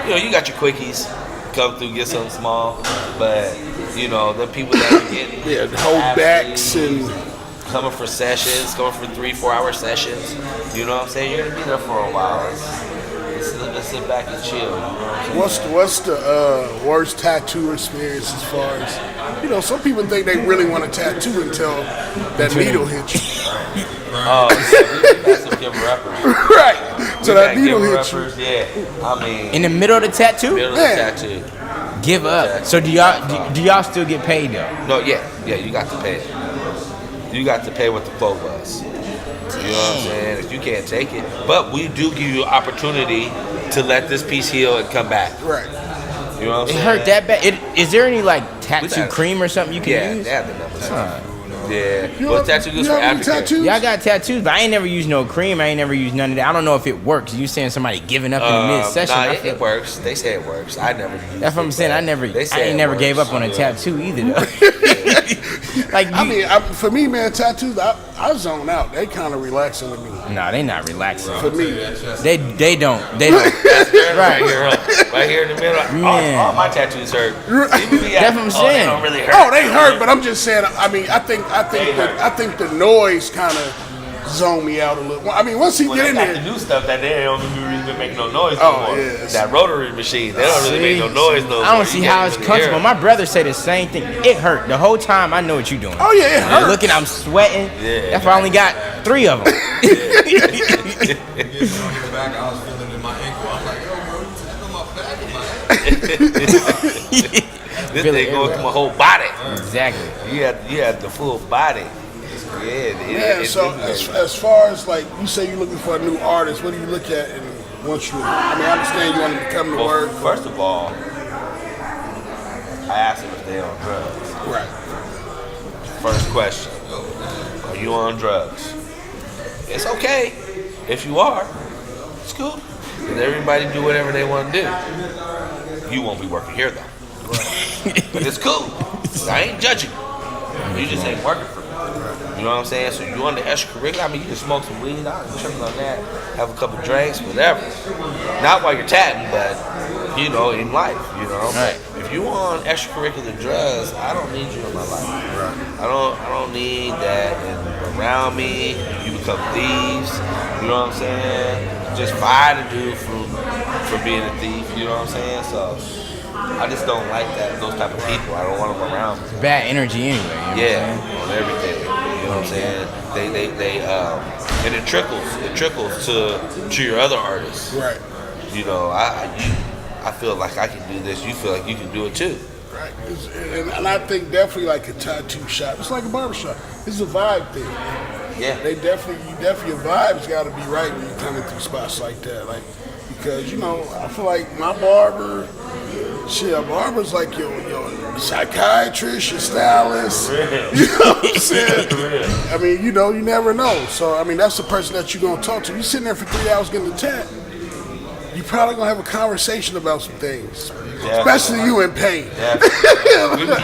you know, you got your quickies, come through, get something small, but you know, the people that are getting Yeah, hold backs and coming for sessions, coming for 3-4 hour sessions, you know what I'm saying? You're gonna be there for a while. Let's sit back and chill. You know what I'm saying? what's the worst tattoo experience as far as, you know, some people think they really want a tattoo until that needle hits you. Oh, yeah, we got some give rappers. Right. So that needle hits you. Rappers, yeah. I mean, In the middle of the tattoo? middle of the Yeah. tattoo. Give up. So do y'all still get paid though? No, yeah, you got to pay. You got to pay what the quote was. You know what I'm saying? If you can't take it, but we do give you opportunity to let this piece heal and come back. Right. You know what I'm It saying? hurt that bad? Is there any like tattoo got it. cream or something you can Yeah, use? they have the numbers. Huh. Yeah, You but have- tattoo goes you for have any aftercare. tattoos? Yeah, I got tattoos, but I ain't never used no cream. I ain't never used none of that. I don't know if it works. You saying somebody giving up in the mid-session? Nah, I it feel- works. They say it works. I never used That's what it, I'm saying. but they say I ain't it never works. gave up on a Yeah. tattoo either though. Like I you, mean, for me, man, tattoos, I I zone out. They kind of relaxing to me. Nah, they not relaxing. For me, They don't. Right here, right here in the middle. All my tattoos hurt. That's what I'm saying. They don't really hurt. oh, they hurt, but I'm just saying. I mean, I think the noise kind of zone me out a little. I mean, once he Well, get they in got there, the new stuff that they don't really make no noise no Oh, more. yeah. That rotary machine, they don't really make no noise no more. I don't see You how can't it's really comfortable. hear it. My brother say the same thing. It hurt the whole time. I know what you're doing. oh yeah, it I'm hurt. looking, I'm sweating. Yeah. That's why I only got 3 of them. Getting on your back, I was feeling it in my ankle. I'm like, yo, bro, you tapping on my back and my ankle. This Feel it thing going everywhere. through my whole body. Exactly. You had the full body. Yeah, so as far as like you say you're looking for a new artist, what do you look at and once you? I mean, I understand you want to come to Well, work. first of all, I asked them if they on drugs. Right. First question: are you on drugs? It's okay if you are. It's cool. Because everybody do whatever they want to do. You won't be working here though. But it's cool. I ain't judging you. You just ain't working for me. You know what I'm saying? So you on the extracurricular, I mean, you can smoke some weed, I ain't tripping on that, have a couple drinks, whatever. Not while you're tatting, but, you know, in life, you know? Right. If you on extracurricular drugs, I don't need you in my life. Right. I don't need that around me. You become thieves, you know what I'm saying? Just fire the dude for being a thief, you know what I'm saying? So I just don't like those type of people. I don't want them around me. Bad energy anyway. You know what I'm saying? On everything. You know what I'm saying? They and it trickles to your other artists. Right. You know, I feel like I can do this. You feel like you can do it too. Right. And I think definitely like a tattoo shop. It's like a barbershop. It's a vibe thing. Yeah. You definitely your vibe's got to be right when you're coming through spots like that. Like, because, you know, I feel like my barber, a barber's like your psychiatrist, your stylist. You know what I'm saying? I mean, you know, you never know. So, I mean, that's the person that you're going to talk to. You sitting there for 3 hours getting a tat, you probably going to have a conversation about some things. Especially you in pain. Yeah.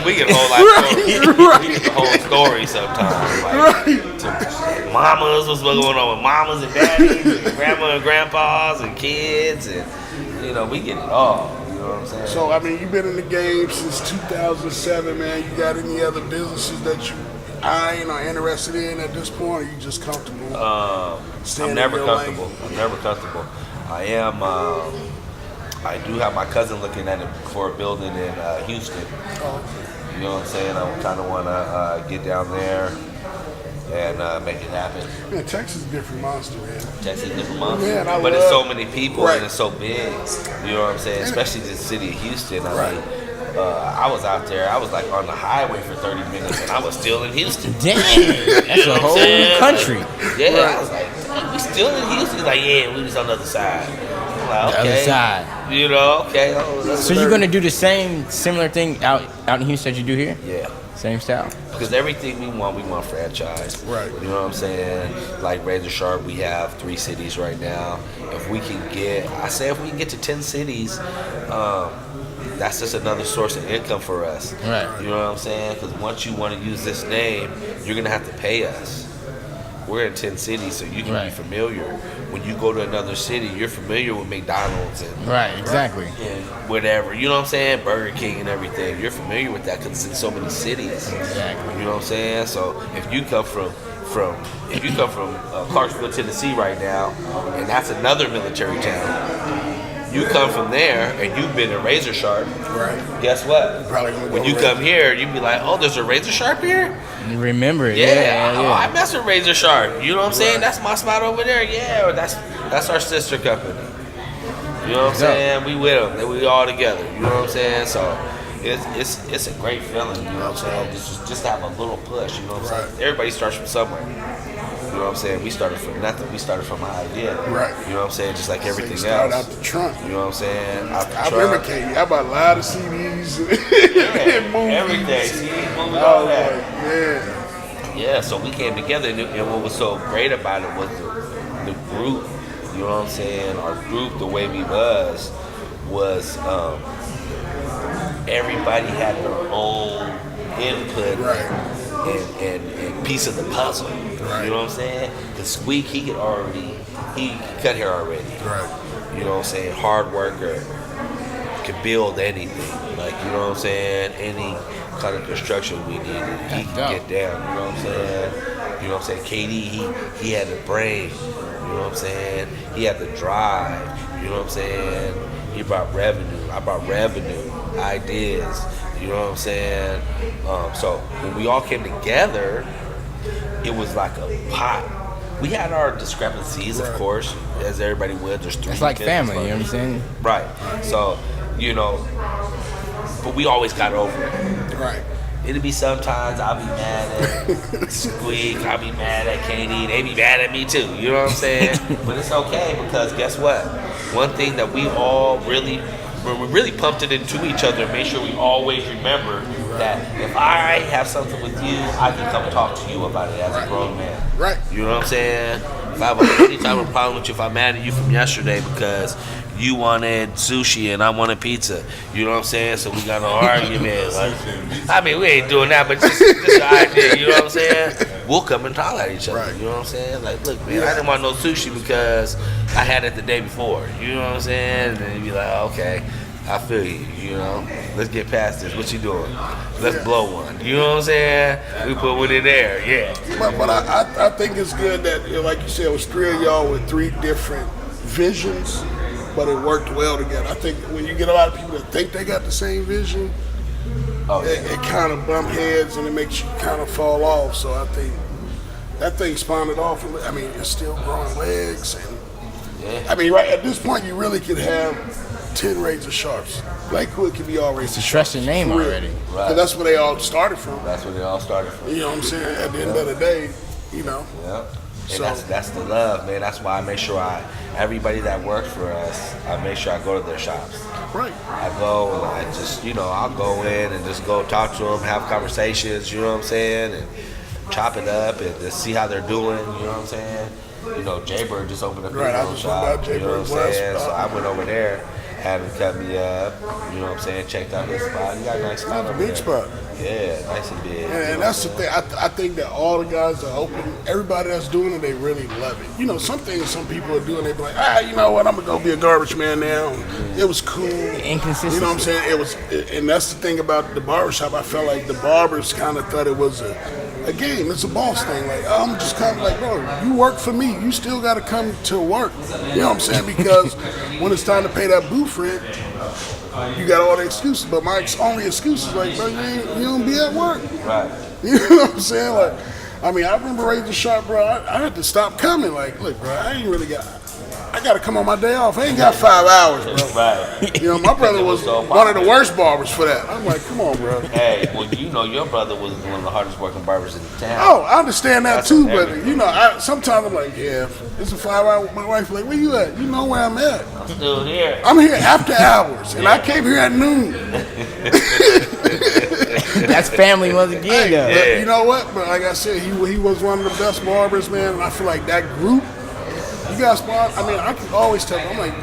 We get a whole life story. Right. We get the whole story sometimes. Like, mamas, what's going on with mamas and daddies, and grandma and grandpas and kids, and you know, we get it all. You know what I'm saying? So, I mean, you've been in the game since 2007, man. You got any other businesses that you eyeing or interested in at this point, or are you just comfortable? I'm never comfortable. I'm never comfortable. I am. I do have my cousin looking at it for a building in Houston. Oh, You know what I'm saying? I kind of want to get down there and make it happen. man, Texas is a different monster, man. Texas is a different monster. Man, but it's so many people Right. and it's so big. You know what I'm saying? Especially the city of Houston. I mean, Right. I was out there. I was like on the highway for 30 minutes and I was still in Houston. Damn, that's a whole saying? country. Yeah, Right. I was like, "Dang, we still in Houston?" He's like, yeah, we was on the other side. I'm like, The okay. other side. You know, okay. Oh, that's So you're gonna do the same similar thing out in Houston that you do here? yeah. Same style. Because everything we want franchise. Right. You know what I'm saying? Like Razor Sharp, we have 3 cities right now. If we can get 10 cities, that's just another source of income for us. Right. You know what I'm saying? Because once you want to use this name, you're going to have to pay us. We're in 10 cities, so you can Right. be familiar. When you go to another city, you're familiar with McDonald's and Right, exactly. whatever. You know what I'm saying? Burger King and everything. You're familiar with that because it's in so many cities. Exactly. You know what I'm saying? So if you come from Clarksville, Tennessee right now, and that's another military town. You come from there and you've been in Razor Sharp. Right. Guess what? Probably gonna When go you Razor. come here, you'd be like, "Oh, there's a Razor Sharp here." You remember it. Yeah, Yeah, oh, I yeah. mess with Razor Sharp. You know what I'm saying? That's my spot over there. Yeah, or that's our sister company. You know what I'm saying? We with them. We all together. You know what I'm saying? So it's a great feeling. You know what I'm saying? Just to have a little push. You know what I'm saying? Everybody starts from somewhere. You know what I'm saying? We started from nothing. We started from an idea. Right. You know what I'm saying? Just like everything Start else. out the trunk. You know what I'm saying? Out the I trunk. remember Katie. I bought a lot of CDs Yeah, and movies. everything. See, movies, Oh, all that. yeah. Yeah, so we came together, and what was so great about it was the group. You know what I'm saying? Our group, the way we was everybody had their own input and piece of the puzzle. Right. You know what I'm saying? Because Squeak, he could cut hair already. Right. You know what I'm saying? Hard worker, could build anything. Like, you know what I'm saying? Any kind of construction we needed, he could get down. You know what I'm saying? You know what I'm saying? KD, he had the brain. You know what I'm saying? He had the drive. You know what I'm saying? He brought revenue. I brought revenue, ideas. You know what I'm saying? So when we all came together, it was like a pot. We had our discrepancies, of course, as everybody would. There's three. It's like family, you know what I'm saying? Right. So, you know, but we always got over it. Right. It'll be sometimes I'll be mad at Squeak, I'll be mad at KD, they be mad at me too, you know what I'm saying? But it's okay, because guess what? One thing that we all really, when we really pumped it into each other, make sure we always remember that if I have something with you, I can come talk to you about it as a grown man. Right. You know what I'm saying? If I have any type of problem with you, if I'm mad at you from yesterday because you wanted sushi and I wanted pizza, you know what I'm saying? So we got an argument. Like, I mean, we ain't doing that, but just an idea, you know what I'm saying? We'll come and holler at each other, Right. you know what I'm saying? Like, look, man, I didn't want no sushi because I had it the day before, you know what I'm saying? And then you'd be like, oh, okay, I feel you, you know? Let's get past this. What you doing? Let's blow one. You know what I'm saying? We put one in there, yeah. But I think it's good that, like you said, it was three of y'all with three different visions, but it worked well together. I think when you get a lot of people that think they got the same vision, it kind of bump heads and it makes you kind of fall off. So I think that thing spawned it off. I mean, it's still growing legs. And I mean, right at this point, you really could have 10 razor sharps. Lakewood could be all razor It's a trusted name already. Right. That's where they all started from. That's where they all started from. You know what I'm saying? At the end of the day, you know. Yeah. And So that's the love, man. That's why I make sure everybody that works for us, I make sure I go to their shops. Right. I go and I just, you know, I'll go in and just go talk to them, have conversations, you know what I'm saying, and chop it up and just see how they're doing, you know what I'm saying. You know, Jaybird just opened up his I own just shop, went by you know what I'm Jaybird saying. last So I went over there, had him cut me up, you know what I'm saying, checked out his spot. He got a nice spot That's a over big there. spot. Yeah, nice and big. And that's the thing. I think that all the guys that open, everybody that's doing it, they really love it. You know, some things some people are doing, they be like, you know what, I'm gonna go be a garbage man now. It was cool. Inconsistency. You know what I'm saying? It was, and that's the thing about the barbershop. I felt like the barbers kind of thought it was a game. It's a boss thing. Like, I'm just kind of like, bro, you work for me. You still got to come to work. You know what I'm saying? Because when it's time to pay that booth rent, you got all the excuses, but my only excuse is like, bro, you don't be at work. Right. You know what I'm saying? Like, I mean, I remember Razor Sharp, bro. I had to stop coming. Like, look, bro, I got to come on my day off. I ain't got 5 hours, bro. Right. You know, my brother was one of the worst barbers for that. I'm like, come on, bro. Hey, well, you know, your brother was one of the hardest working barbers in the town. Oh, I understand that That's too, everything. but you know, sometimes I'm like, yeah, it's a 5 hour. My wife like, where you at? You know where I'm at. I'm still here. I'm here after hours, and I came here at noon. That's family once again, though. But you know what? But like I said, he was one of the best barbers, man. And I feel like that group, you guys, I mean, I can always tell them, I'm like,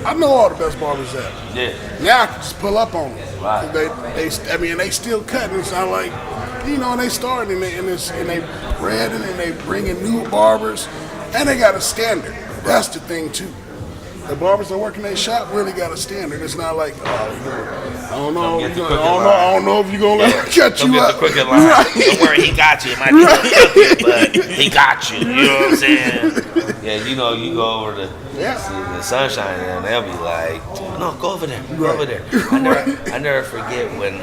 I know all the best barbers there. Yeah. Now I can just pull up on them. Right. They still cut, and it's not like, you know, and they started and they bred and they bring in new barbers, and they got a standard. That's the thing too. The barbers that work in their shop really got a standard. It's not like, I don't know if you're gonna let him cut Don't you get up. the crooked line. Right. Don't worry, he got you. It might be a little crooked, but he got you. You know what I'm saying? Yeah, you know, you go over to see the sunshine and they'll be like, no, go over there. Go over there. I never forget when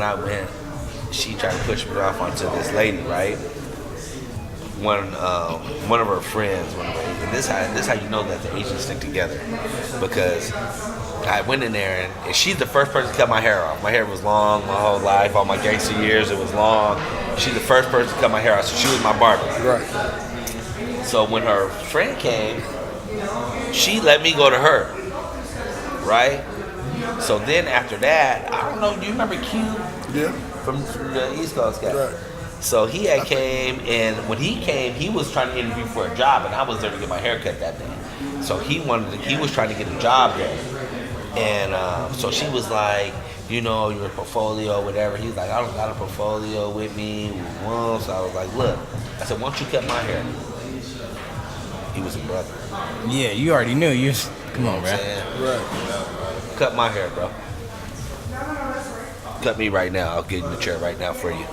I went, she tried to push me off onto this lady, right? One of her friends, and this how you know that the Asians stick together, because I went in there and she's the first person to cut my hair off. My hair was long my whole life, all my gangster years it was long. She's the first person to cut my hair off, so she was my barber. Right. So when her friend came, she let me go to her, right? So then after that, I don't know, do you remember Q? Yeah. From the East Coast guy. Right. So he had came, and when he came, he was trying to interview for a job, and I was there to get my hair cut that day. So he was trying to get a job there. And so she was like, your portfolio, whatever. He's like, I don't got a portfolio with me. So I was like, look. I said, why don't you cut my hair? He was a brother. Yeah, you already knew. Come on, bro. Right. Cut my hair, bro. Cut me right now. I'll get in the chair right now for you.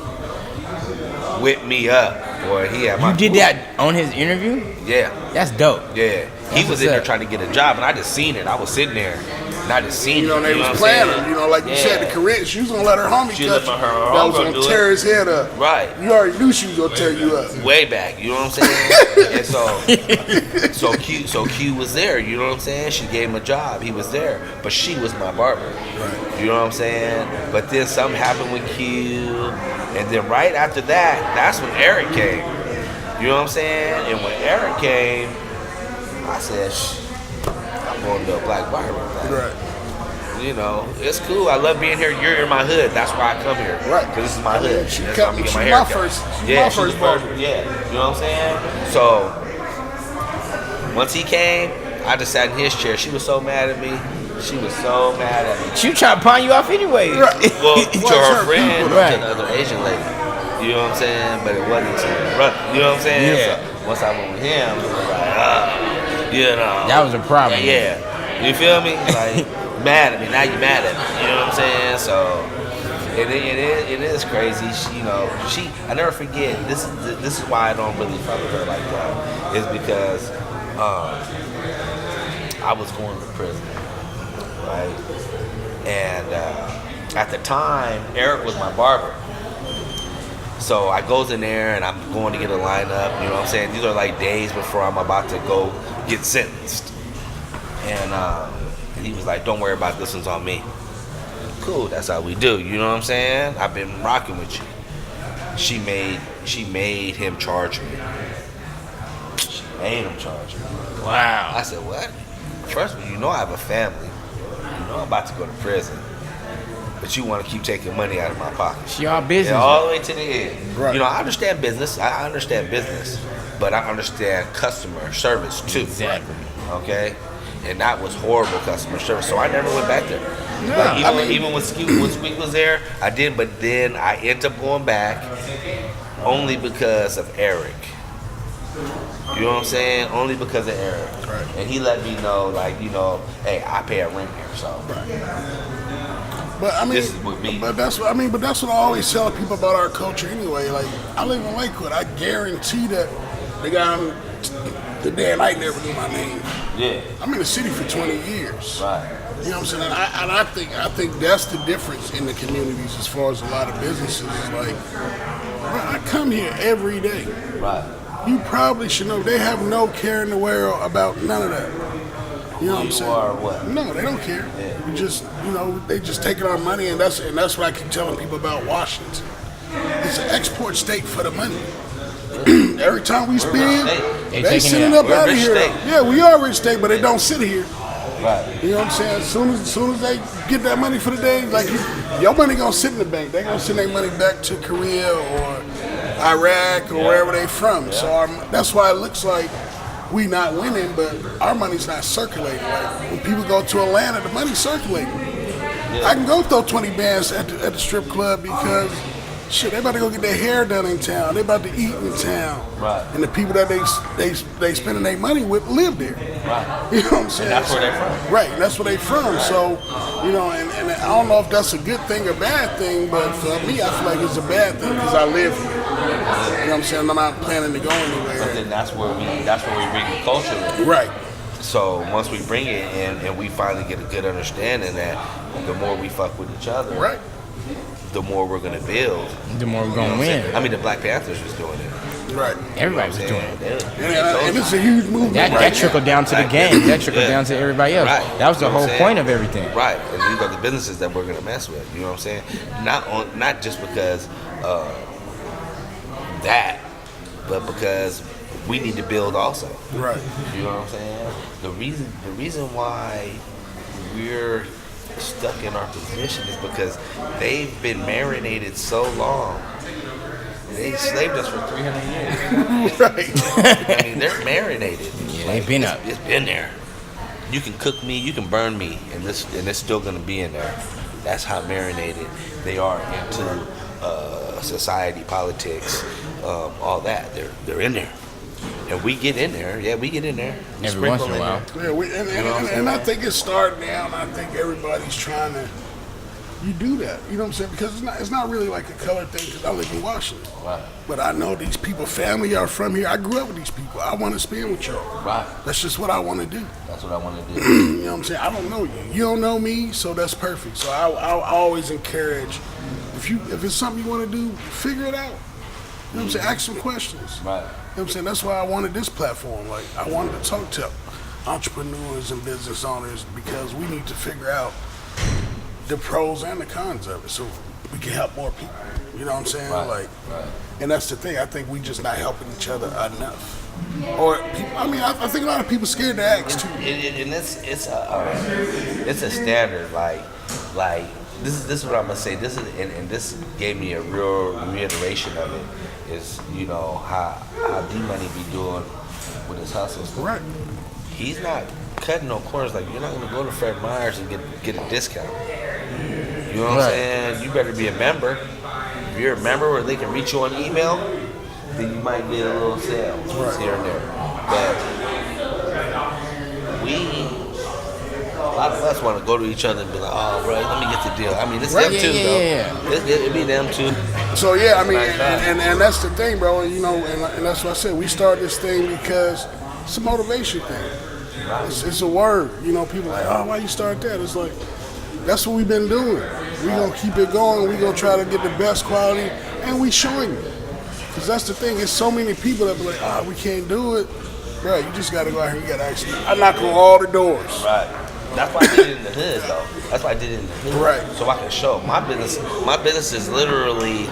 Whip me up. Boy, he had my... You did that on his interview? Yeah. That's dope. Yeah. He was in there trying to get a job, and I just seen it. I was sitting there, and I just seen it. They was planning. Like you said, the career, she was going to let her homie cut you. That was going to tear his head up. Right. You already knew she was going to tear you up. Way back, you know what I'm saying? And so Q was there, you know what I'm saying? She gave him a job. He was there, but she was my barber. Right. You know what I'm saying? But then something happened with Q, and then right after that, that's when Eric came. You know what I'm saying? And when Eric came, I said, I'm going to a black barber. Right. It's cool. I love being here. You're in my hood. That's why I come here. Right. Because this is my hood. She That's cut why me. I get She's my my hair first. cut. She's my first barber. Yeah. You know what I'm saying? So once he came, I just sat in his chair. She was so mad at me. She was so mad at me. She was trying to pawn you off anyway. Right. Well, to her friend, Right. to the other Asian lady. You know what I'm saying? But it wasn't to her brother. You know what I'm saying? Yeah. So once I went with him, it was like, That was a problem. Yeah. You feel me? Like, mad at me. Now you mad at me. You know what I'm saying? So it is crazy. I never forget. This is why I don't really fuck with her like that. Is because I was going to prison, right? And at the time, Eric was my barber. So I goes in there and I'm going to get a lineup. You know what I'm saying? These are like days before I'm about to go get sentenced. And he was like, don't worry about this, one's on me. Cool, that's how we do. You know what I'm saying? I've been rocking with you. She made him charge me. She made him charge me. Wow. I said, what? First of all, I have a family. I'm about to go to prison. But you want to keep taking money out of my pocket. She all business. Yeah, all the way to the end. Right. I understand business. I understand business. But I understand customer service too. Exactly. Okay? And that was horrible customer service. So I never went back there. Yeah, Like, even when Squeak was there, I did. But then I ended up going back only because of Eric. You know what I'm saying? Only because of Eric. Right. And he let me know, hey, I pay a rent here, so. But I mean, This is with me. But that's what I always tell people about our culture anyway. Like, I live in Lakewood. I guarantee that the guy the damn night never knew my name. Yeah. I'm in the city for 20 years. Right. You know what I'm saying? And I think that's the difference in the communities as far as a lot of businesses. Is like, bro, I come here every day. Right. You probably should know they have no care in the world about none of that. You know what I'm saying? Or what? No, they don't care. Yeah. We just, they just taking our money, and that's what I keep telling people about Washington. It's an export state for the money. Every time we spend, they send it up out of here. Yeah, we are a rich state, but they don't sit here. Right. You know what I'm saying? As soon as they get that money for the day, like your money gonna sit in the bank. They gonna send their money back to Korea or Iraq or wherever they from. So that's why it looks like we not winning, but our money's not circulating. Like when people go to Atlanta, the money's circulating. I can go throw 20 bands at the strip club because shit, they about to go get their hair done in town. They about to eat in town. Right. And the people that they spending their money with live there. Right. You know what I'm saying? And that's where they're from. Right, and that's where they from. So, and I don't know if that's a good thing or bad thing, but for me, I feel like it's a bad thing because I live here. You know what I'm saying? I'm not planning to go anywhere. But then that's where we bring the culture in. Right. So once we bring it in and we finally get a good understanding that the more we fuck with each other, right, the more we're gonna build. The more we're gonna win. I mean, the Black Panthers was doing it. Right. Everybody was doing it. And it's a huge movement. That trickled down to the gang. That trickled down to everybody else. Right. That was the whole point of everything. Right. And these are the businesses that we're gonna mess with. You know what I'm saying? Not just because that, but because we need to build also. Right. You know what I'm saying? The reason why we're stuck in our position is because they've been marinated so long. They enslaved us for 300 years. Right. I mean, they're marinated. Yeah, they've been up. It's been there. You can cook me, you can burn me, and it's still gonna be in there. That's how marinated they are into society, politics, all that. They're in there. And we get in there. Yeah, we get in there. Every once in a while. Yeah, and I think it's starting now, and I think everybody's trying to. You do that, you know what I'm saying? Because it's not really like a color thing. Because I live in Washington, Right. But I know these people, family are from here. I grew up with these people. I want to spend with y'all. Right. That's just what I want to do. That's what I want to do. You know what I'm saying? I don't know you. You don't know me, so that's perfect. So I always encourage, if it's something you want to do, figure it out. You know what I'm saying? Ask some questions. Right. You know what I'm saying? That's why I wanted this platform. Like, I wanted to talk to entrepreneurs and business owners because we need to figure out the pros and the cons of it so we can help more people. You know what I'm saying? Right. And that's the thing. I think we just not helping each other enough. Or people, I think a lot of people scared to ask too. And it's a standard. Like this is what I'm gonna say. This is and this gave me a real reiteration of it. Is how D-Money be doing with his hustles. Right. He's not cutting no corners. Like, you're not gonna go to Fred Meyer's and get a discount. You know what I'm saying? You better be a member. If you're a member where they can reach you on email, then you might get a little sale here and there. But a lot of us want to go to each other and be like, oh, bro, let me get the deal. I mean, it's them too, though. It be them too. So, yeah, I mean, and that's the thing, bro. And that's what I said. We started this thing because it's a motivation thing. It's a word. People are like, oh, why you start that? It's like, that's what we've been doing. We're going to keep it going. We're going to try to get the best quality. And we showing you. Because that's the thing. There's so many people that be like, we can't do it. Bro, you just got to go out here. You got to actually, I knock on all the doors. Right. That's why I did it in the hood, though. That's why I did it in the hood. Right. So I can show. My business is literally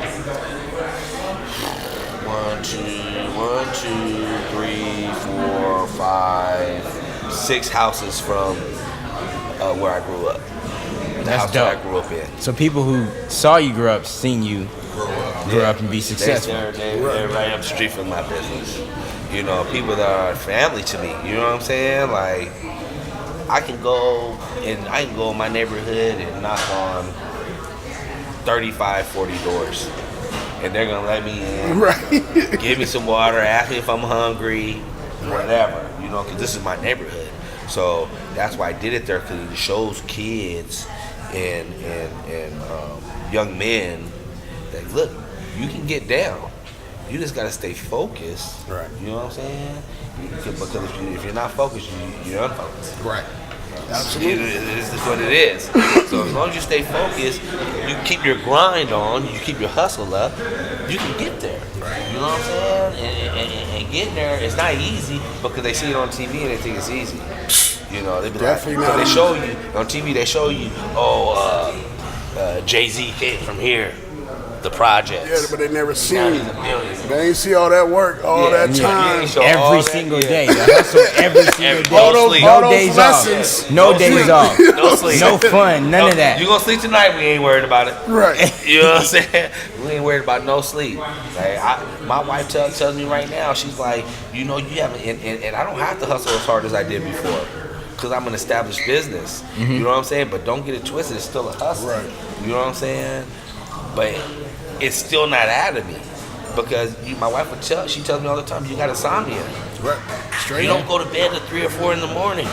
1, 2, 3, 4, 5, 6 houses from where I grew up. That's dope. That I grew up in. So people who saw you grow up, seen you grow up and be successful. They're right up the street from my business. People that are family to me. You know what I'm saying? Like, I can go in my neighborhood and knock on 35, 40 doors. And they're gonna let me in. Right. Give me some water, ask me if I'm hungry, whatever. Because this is my neighborhood. So that's why I did it there, because it shows kids and young men that, look, you can get down. You just gotta stay focused. Right. You know what I'm saying? Because if you're not focused, you're unfocused. Right. Absolutely. This is what it is. So as long as you stay focused, you keep your grind on, you keep your hustle up, you can get there. Right. You know what I'm saying? And getting there is not easy because they see it on TV and they think it's easy. They be Definitely like, not. they show you on TV. They show you, Jay-Z came from here. The projects. Yeah, but they never seen Now it. he's a millionaire. They ain't see all that work, all that time. Every single day. The hustle every single day. No sleep. No those days lessons. off. No days off. No sleep. No fun. None of that. You gonna sleep tonight? We ain't worried about it. Right. You know what I'm saying? We ain't worried about no sleep. Like, my wife tells me right now, she's like, you haven't, and I don't have to hustle as hard as I did before. Because I'm an established business. Mm-hmm. You know what I'm saying? But don't get it twisted. It's still a hustle. Right. You know what I'm saying? But it's still not out of me. Because my wife she tells me all the time, you got insomnia. Right. Straight You up. don't go to bed at 3 or 4 in the morning.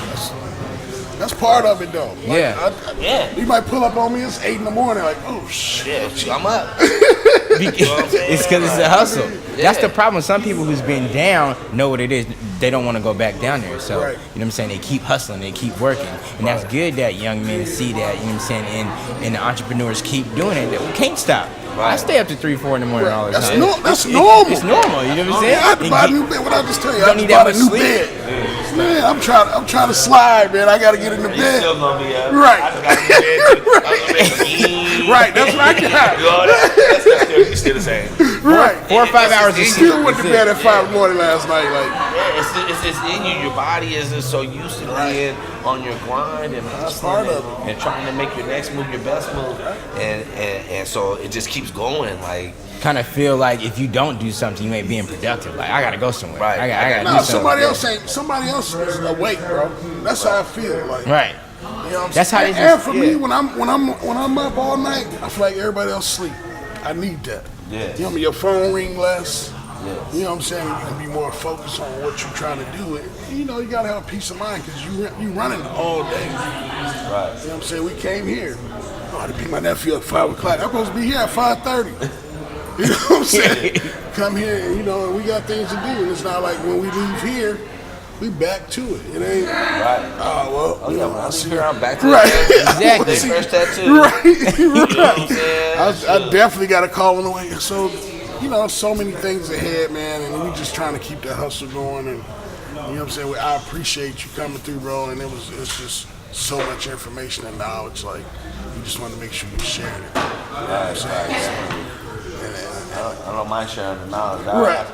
That's part of it, though. Yeah. You might pull up on me, it's 8 in the morning, like, oh, shit. Yeah, I'm up. It's because it's a hustle. Yeah. That's the problem. Some people who's been down know what it is. They don't want to go back down there. So, Right. you know what I'm saying? They keep hustling. They keep working. And that's good that young men see that, you know what I'm saying? And the entrepreneurs keep doing it. We can't stop. Right. I stay up to 3, 4 in the morning all the That's time. that's normal. It's normal. You know what I'm saying? I had to buy a And new bed. What I just tell you? don't I need just that bought a much new sleep. bed. Man, I'm trying to slide, man. I got to get in the You bed. still gonna be up. Right. I just got to be Right, that's what I got. That's still the same. Right. 4 or 5 hours of sleep. Still went to bed at 5 in the morning last night. Like, Yeah, it's in you. Your body is just so used to being on your grind and part hustling of and trying to make your next move your best move, and so it just keeps going. Like, kind of feel like if you don't do something, you ain't being productive. Like, I got to go somewhere. Right. I got to nah, do something. somebody else is awake, bro. That's how I feel. Like, Right. you You know what I'm That's saying? how they And just, for me, when I'm up all night, I feel like everybody else sleep. I need that. Yeah. You know, your phone ring less. Yes. You know what I'm saying? You can be more focused on what you're trying to do. You know, you gotta have peace of mind because you running all day. Right. You know what I'm saying? We came here. Oh, I had to pick my nephew up at 5 o'clock. I'm supposed to be here at 5:30. You know what I'm saying? Come here, and, you know, and we got things to do. And it's not like when we leave here, we back to it. It ain't. Right. Oh, well. Oh, you yeah, know, when I I leave see here, I'm back to Right. Exactly. the first tattoo. Right. You know what I'm saying? I definitely got a call on the way. So, you know, so many things ahead, man, and we just trying to keep the hustle going. And you know what I'm saying? I appreciate you coming through, bro. And it's just so much information and knowledge. Like, we just want to make sure you share it. You know what I'm saying? I don't mind sharing the knowledge. Right.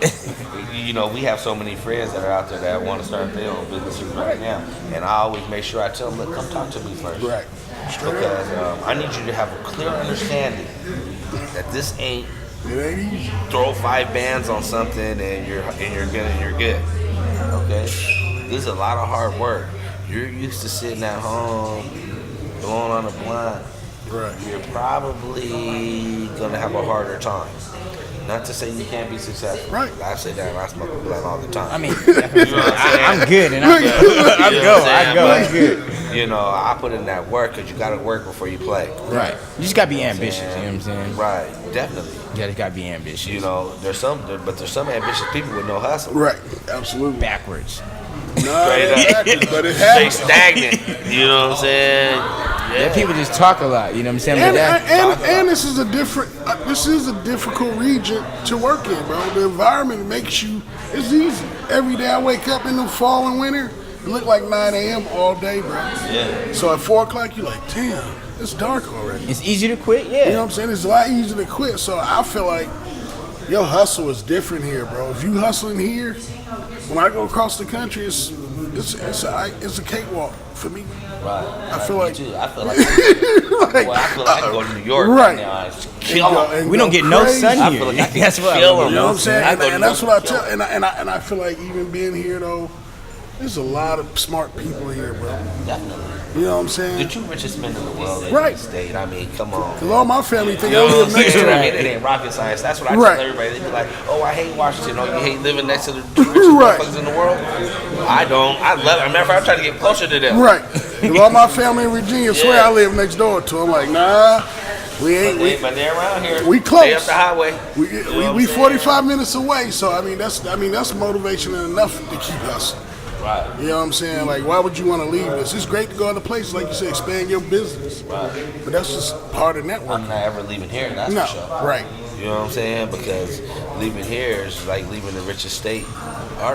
You know, we have so many friends that are out there that want to start their own businesses right now. And I always make sure I tell them, look, come talk to me first. Right. Because I need you to have a clear understanding that this ain't It ain't easy. throw 5 bands on something and you're good. Okay? This is a lot of hard work. You're used to sitting at home, blowing on a blunt. Right. You're probably gonna have a harder time. Not to say you can't be successful. Right. I say that and I smoke a blunt all the time. I mean, You know what I'm saying? I'm good, and I'm good. I'm good. You know, I put in that work because you got to work before you play. Right. You just gotta be ambitious. You know what I'm saying? Right, definitely. You just gotta be ambitious. You know, there's some ambitious people with no hustle. Right. Absolutely. Backwards. No, Straight up. exactly, but it Stay happens. stagnant. You know what I'm saying? Yeah, people just talk a lot. You know what I'm saying? But And this is a difficult region to work in, bro. The environment makes it's easy. Every day I wake up in the fall and winter, it look like 9 a.m. all day, bro. Yeah. So at 4 o'clock, you're like, damn, it's dark already. it's easy to quit. Yeah. You know what I'm saying? It's a lot easier to quit. So I feel like your hustle is different here, bro. If you hustling here, when I go across the country, it's a cakewalk for me. Right. I feel like Me too. I feel like I feel like I can go to New York right now and just kill them. We don't get no crazy. sun I here. feel like I can That's what kill 'em. You know what I'm saying? I go to And that's New what I York, tell. And I feel like even being here though, there's a lot of smart people here, bro. Definitely. You know what I'm The saying? 2 richest men in the world in Right. the state. I mean, come on. Cause all my family think You know I what I'm live next saying? to It them. ain't rocket science. That's what I Right. tell everybody. They be like, "Oh, I hate Washington. Oh, you hate living next to the richest Right. motherfuckers in the world." I don't. I love it. As a matter of fact, I'm trying to get closer to them. Right. Cause all my family in Virginia swear I live next door to them. Like, nah, we ain't. But they're around here. We close. They up the highway. We 45 minutes away. So I mean that's motivation enough to keep hustling. Right. You know what I'm saying? Like, why would you want to leave this? It's great to go other places, like you said, expand your business. Right. But that's just part of networking. I'm not ever leaving here. That's No, for sure. right. You know what I'm saying? Because leaving here is like leaving the richest state.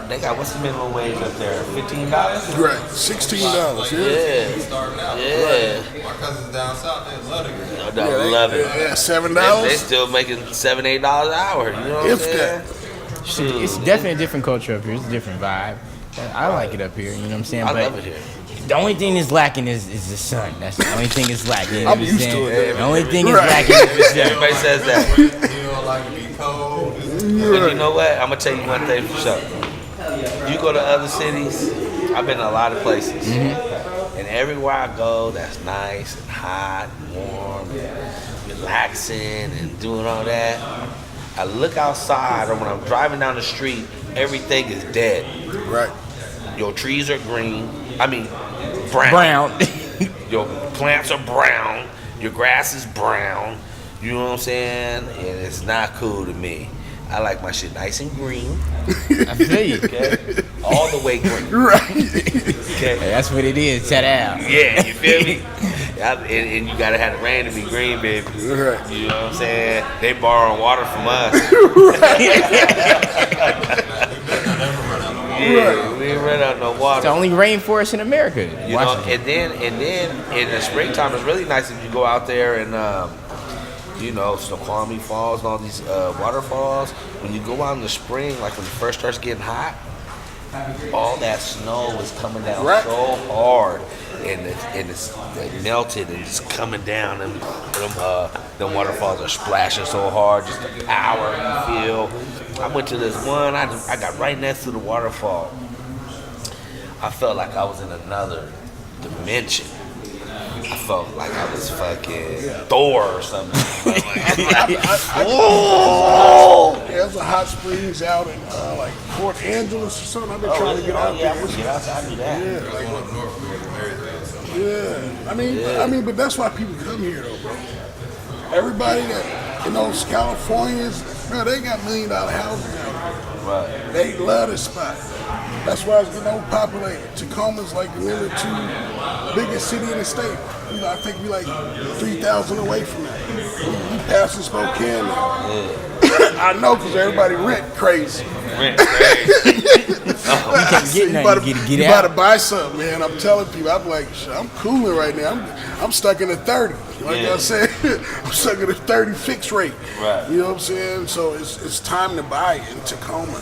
They got what's the minimum wage up there? $15. Right, $16. Yeah, Yeah. Starting out. Yeah. My cousins down south, they love it. I love it. Yeah, $7. They still making $7-8 an hour. You know what I'm If saying? that. It's definitely a different culture up here. It's a different vibe. I like it up here. You know what I'm saying? I But love it here. the only thing that's lacking is the sun. That's the only thing that's lacking. You know I'm what used to saying? it. The only thing is Right. lacking is the sun. Everybody says that. You don't like to be cold. But you know what? I'm gonna tell you one thing for sure. You go to other cities. I've been to a lot of places, and everywhere I go, that's nice and hot, and warm, and relaxing, and doing all that. I look outside, or when I'm driving down the street, everything is dead. Right. Your trees are green. I mean, brown. Brown. Your plants are brown. Your grass is brown. You know what I'm saying? And it's not cool to me. I like my shit nice and green. I feel you. Okay? All the way green. Right. Okay? That's what it is. Check out. Yeah, you feel me? And you gotta have the rain to be green, baby. Right. You know what I'm saying? They borrowing water from us. Yeah, we ain't run out no It's water. the only rainforest in America. You know, and then in the springtime, it's really nice if you go out there and Snoqualmie Falls and all these waterfalls. When you go out in the spring, like when it first starts getting hot, all that snow is coming down Right. so hard, and it's melted and it's coming down, and them waterfalls are splashing so hard, just the power you feel. I went to this one, I got right next to the waterfall. I felt like I was in another dimension. I felt like I was fucking Thor or something. There's a hot springs out in like Port Angeles or something. I've been trying to get out there. I want to get out there. I do that. Going up north, we got everything. So. Yeah, I mean, but that's why people come here though, bro. Everybody that in those Californians, bro, they got $1 million houses out here. Right. They love this spot. That's why it's getting overpopulated. Tacoma's like the number 2 biggest city in the state. You know, I think we like 3,000 away from that. We passing Spokane now. I know, because everybody rent crazy. Rent crazy. You can't get nothing. You about to buy something, man. I'm telling people, I'm like, shit, I'm cooling right now. I'm stuck in the 30. Like I said, I'm stuck in the 30 fixed rate. Right. You know what I'm saying? So it's time to buy in Tacoma.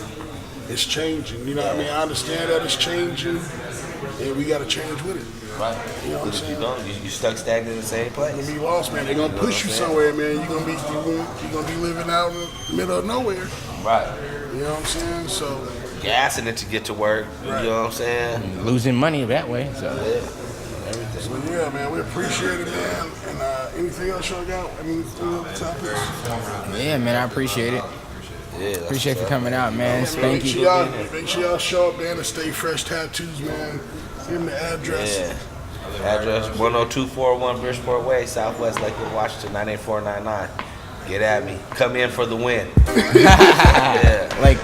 It's changing. You know what I mean? I understand that it's changing, and we got to change with it. Right. You know what I'm saying? You stuck stagnant in the same place. You're gonna be lost, man. They're gonna push you somewhere, man. You're gonna be living out in the middle of nowhere. Right. You know what I'm saying? So Gassing it to get to work. Right. You know what I'm saying? Losing money that way. So yeah, man, we appreciate it, man. And anything else y'all got? I mean, any other topics? yeah, man, I appreciate it. Yeah. Appreciate you coming out, man. Make Spanky. sure y'all show up, man, and Stay Fresh Tattoos, man. Give them the address. Yeah. Address 10241 Bridgeport Way, Southwest Lakewood, Washington 98499. Get at me. Come in for the win. Yeah. Like.